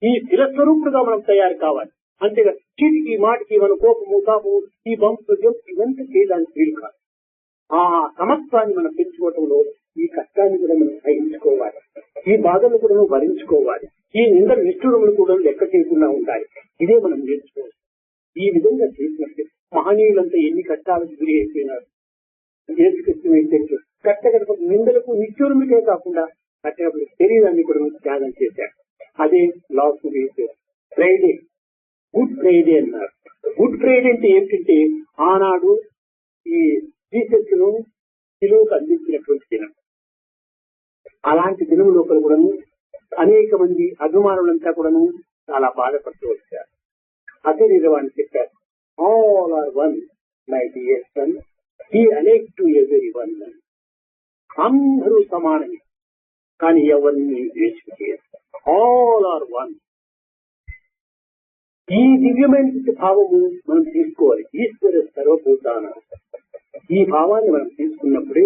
ఈ శిల స్వరూపుడుగా మనం తయారు కావాలి. అంతేగా చీటికి మాటికి మన కోపము, తాపము, ఈ బంపు ఇవంతా చేయడానికి వీలు కాదు. ఆ సమత్వాన్ని మనం పెంచుకోవటంలో ఈ కష్టాన్ని కూడా మనం సహించుకోవాలి, ఈ బాధలు కూడా భరించుకోవాలి, ఈ నింద నిష్ఠూరములు కూడా లెక్క చేయకుండా ఉండాలి. ఇదే మనం నేర్చుకోవాలి. ఈ విధంగా చేసినట్టు మహనీయులంతా ఎన్ని కష్టాలకు గురి అయిపోయినారు. కట్టగడప నిందలకు నిష్ఠూరములకే కాకుండా కట్టగడప శరీరాన్ని కూడా త్యాగం చేశారు. అదే లాస్ట్ ఫ్రైడే గుడ్ ఫ్రైడే అన్నారు. గుడ్ ఫ్రైడే అంటే ఏమిటంటే ఆనాడు ఈ జీసస్ ను శిలువకు అందించినటువంటి దినం. అలాంటి దినం లోపల కూడాను అనేక మంది అభిమానులంతా కూడాను చాలా బాధపడుతూ వచ్చారు. అదే నిజవాన్ని చెప్పారు, all are one my dear son, he అనేక్ టు ఎవరీ వన్. అందరూ సమానమే, కానీ ఎవరిని ద్వేషం చేయరు. All are one. ఈ దివ్యమైన భావము మనం తీసుకోవాలి. ఈశ్వర సర్వభూతాన, ఈ భావాన్ని మనం తీసుకున్నప్పుడే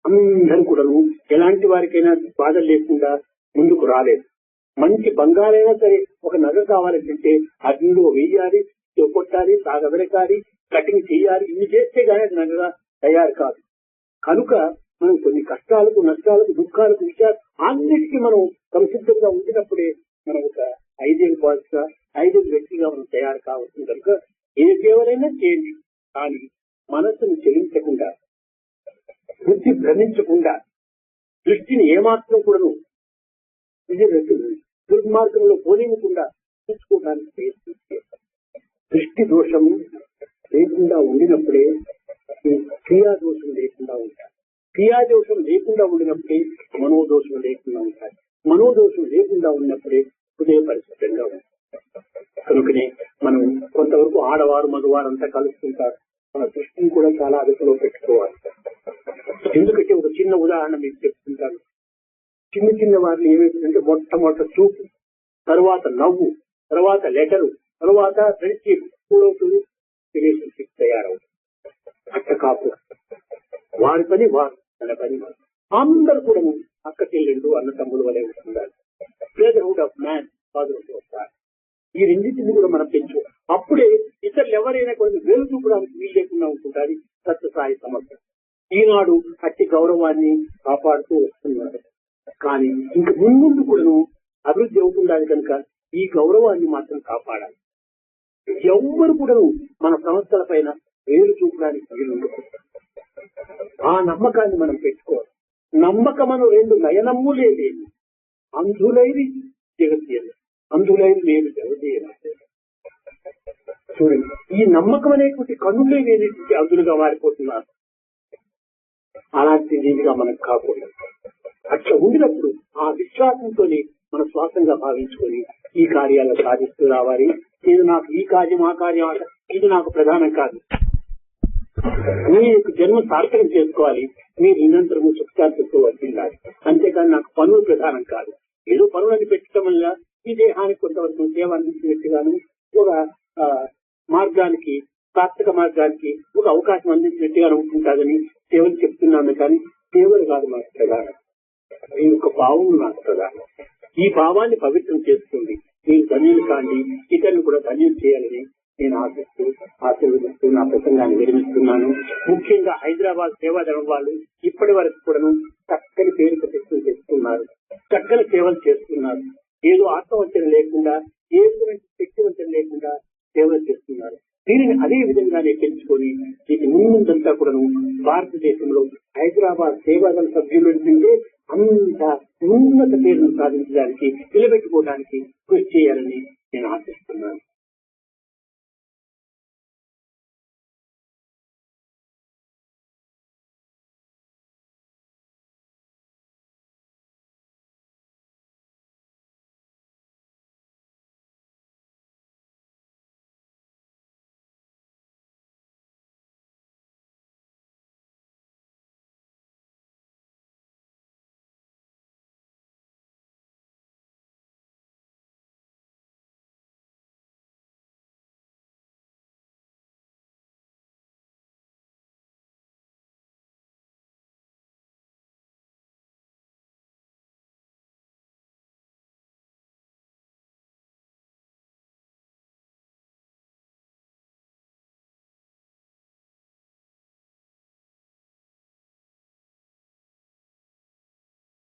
అందరూ కూడాను ఎలాంటి వారికైనా బాధ లేకుండా ముందుకు రాలేదు. మంచి బంగారైనా సరే ఒక నగ కావాలంటే అగ్నిలో వేయాలి, కొట్టాలి, సాగబెరకాలి, కటింగ్ చేయాలి. ఇవి చేస్తే గానీ అది నగగా తయారు కాదు. కనుక మనం కొన్ని కష్టాలకు, నష్టాలకు, దుఃఖాలకు, విషయాలు అన్నిటికీ మనం సంసిద్ధంగా ఉండినప్పుడే మనం ఒక ఐదేళ్ళు పాటుగా, ఐదేళ్ళు వ్యక్తిగా మనం తయారు కావచ్చు. కనుక ఏ సేవలైనా చేయండి, కానీ మనస్సును చెలించకుండా, బుద్ధి భ్రమించకుండా, దృష్టిని ఏమాత్రం కూడాను దుర్మార్గంలో పోనివ్వకుండా చూసుకోవడానికి ప్రయత్నించారు. దృష్టి దోషము లేకుండా ఉండినప్పుడే క్రియాదోషం లేకుండా ఉంటారు. క్రియాదోషం లేకుండా ఉండినప్పుడే మనోదోషం లేకుండా ఉంటారు. మనోదోషం లేకుండా ఉన్నప్పుడే హృదయ పరిశుద్ధంగా ఉంటారు. కనుకనే మనం కొంతవరకు ఆడవారు మగవారు అంతా కలుస్తుంటారు. మన దృష్టిని కూడా చాలా అదుపులో పెట్టుకోవాలి. ఎందుకంటే ఒక చిన్న ఉదాహరణ మీకు చెప్తుంటాను. చిన్న చిన్న వారిని ఏమైతుందంటే మొట్టమొదట చూపు, తర్వాత నవ్వు, తర్వాత లెటరు, తర్వాత ఫ్రెండ్షిప్, కూడవుతుంది, రిలేషన్షిప్ తయారవుతుంది. అట్ట కాపు వారి పని వారు, తన పని వారు. అందరూ కూడా అక్క చెల్లెళ్ళు, అన్న తమ్ముడు వలె ఉంటున్నారు. Brotherhood of man, fatherhood of God. ఈ రెండింటిని కూడా మనం పెంచు. అప్పుడే ఇతరులు ఎవరైనా కొన్ని వేలు చూపడానికి వీలు లేకుండా ఉంటుంటారు. సత్యసాయి సమర్థ ఈనాడు అట్టి గౌరవాన్ని కాపాడుతూ వస్తున్నారు. కానీ ఇంక ముందు కూడాను అభివృద్ధి అవుతుండాలి. కనుక ఈ గౌరవాన్ని మాత్రం కాపాడాలి. ఎవ్వరు కూడాను మన సంస్థల పైన వేలు చూపడానికి వీలుండదు. ఆ నమ్మకాన్ని మనం పెట్టుకోవాలి. నమ్మకమను రెండు నయనమ్ములే లేదు, అంధులైరి జగత్యలు, అంధులైరి లేదు జగతీయ. చూడండి, ఈ నమ్మకం అనేటువంటి కన్నులే లేనటువంటి అంధులుగా మారిపోతున్నారు. అలాంటి దీనిగా మనకు కాకుండా అట్లా ఉండినప్పుడు ఆ విశ్వాసంతో మన శ్వాసంగా భావించుకొని ఈ కార్యాలను సాధిస్తూ రావాలి. ఇది నాకు ఈ కార్యం, ఆ కార్యం, ఇది నాకు ప్రధానం కాదు. మీ యొక్క జన్మ సార్థకం చేసుకోవాలి. మీరు నిరంతరము సుఖశాంతితో వర్తిల్లాలి. అంతేకాని నాకు పనులు ప్రధానం కాదు. ఏదో పనులని పెట్టడం వల్ల ఈ దేహానికి కొంతవరకు సేవ అందించినట్టుగాను, ఒక మార్గానికి, సార్థక మార్గానికి ఒక అవకాశం అందించినట్టుగా ఉంటుందని సేవలు చెప్తున్నాను. కానీ సేవలు కాదు నాకు ప్రధానం. ఈ యొక్క భావం నాకు ప్రధానం. ఈ భావాన్ని పవిత్రం చేస్తుంది. మీరు ధన్యులు కాండి, ఇతరులు కూడా ధన్యం చేయాలని నేను ఆశీర్వదిస్తూ నా ప్రసంగాన్ని విరమిస్తున్నాను. ముఖ్యంగా హైదరాబాద్ సేవాదళం వాళ్ళు ఇప్పటి వరకు కూడా చక్కని పేరు ప్రతిష్టలు చేస్తున్నారు, చక్కని సేవలు చేస్తున్నారు. ఏదో ఆత్మవంచన లేకుండా, ఏ శక్తివంచన లేకుండా సేవలు చేస్తున్నారు. దీనిని అదే విధంగానే పెంచుకొని ఇది ముందంతా కూడాను భారతదేశంలో హైదరాబాద్ సేవాదళ సభ్యులు అంటే అంత ఉన్నత పేరును సాధించడానికి, నిలబెట్టుకోవడానికి కృషి చేయాలని నేను ఆశిస్తున్నాను.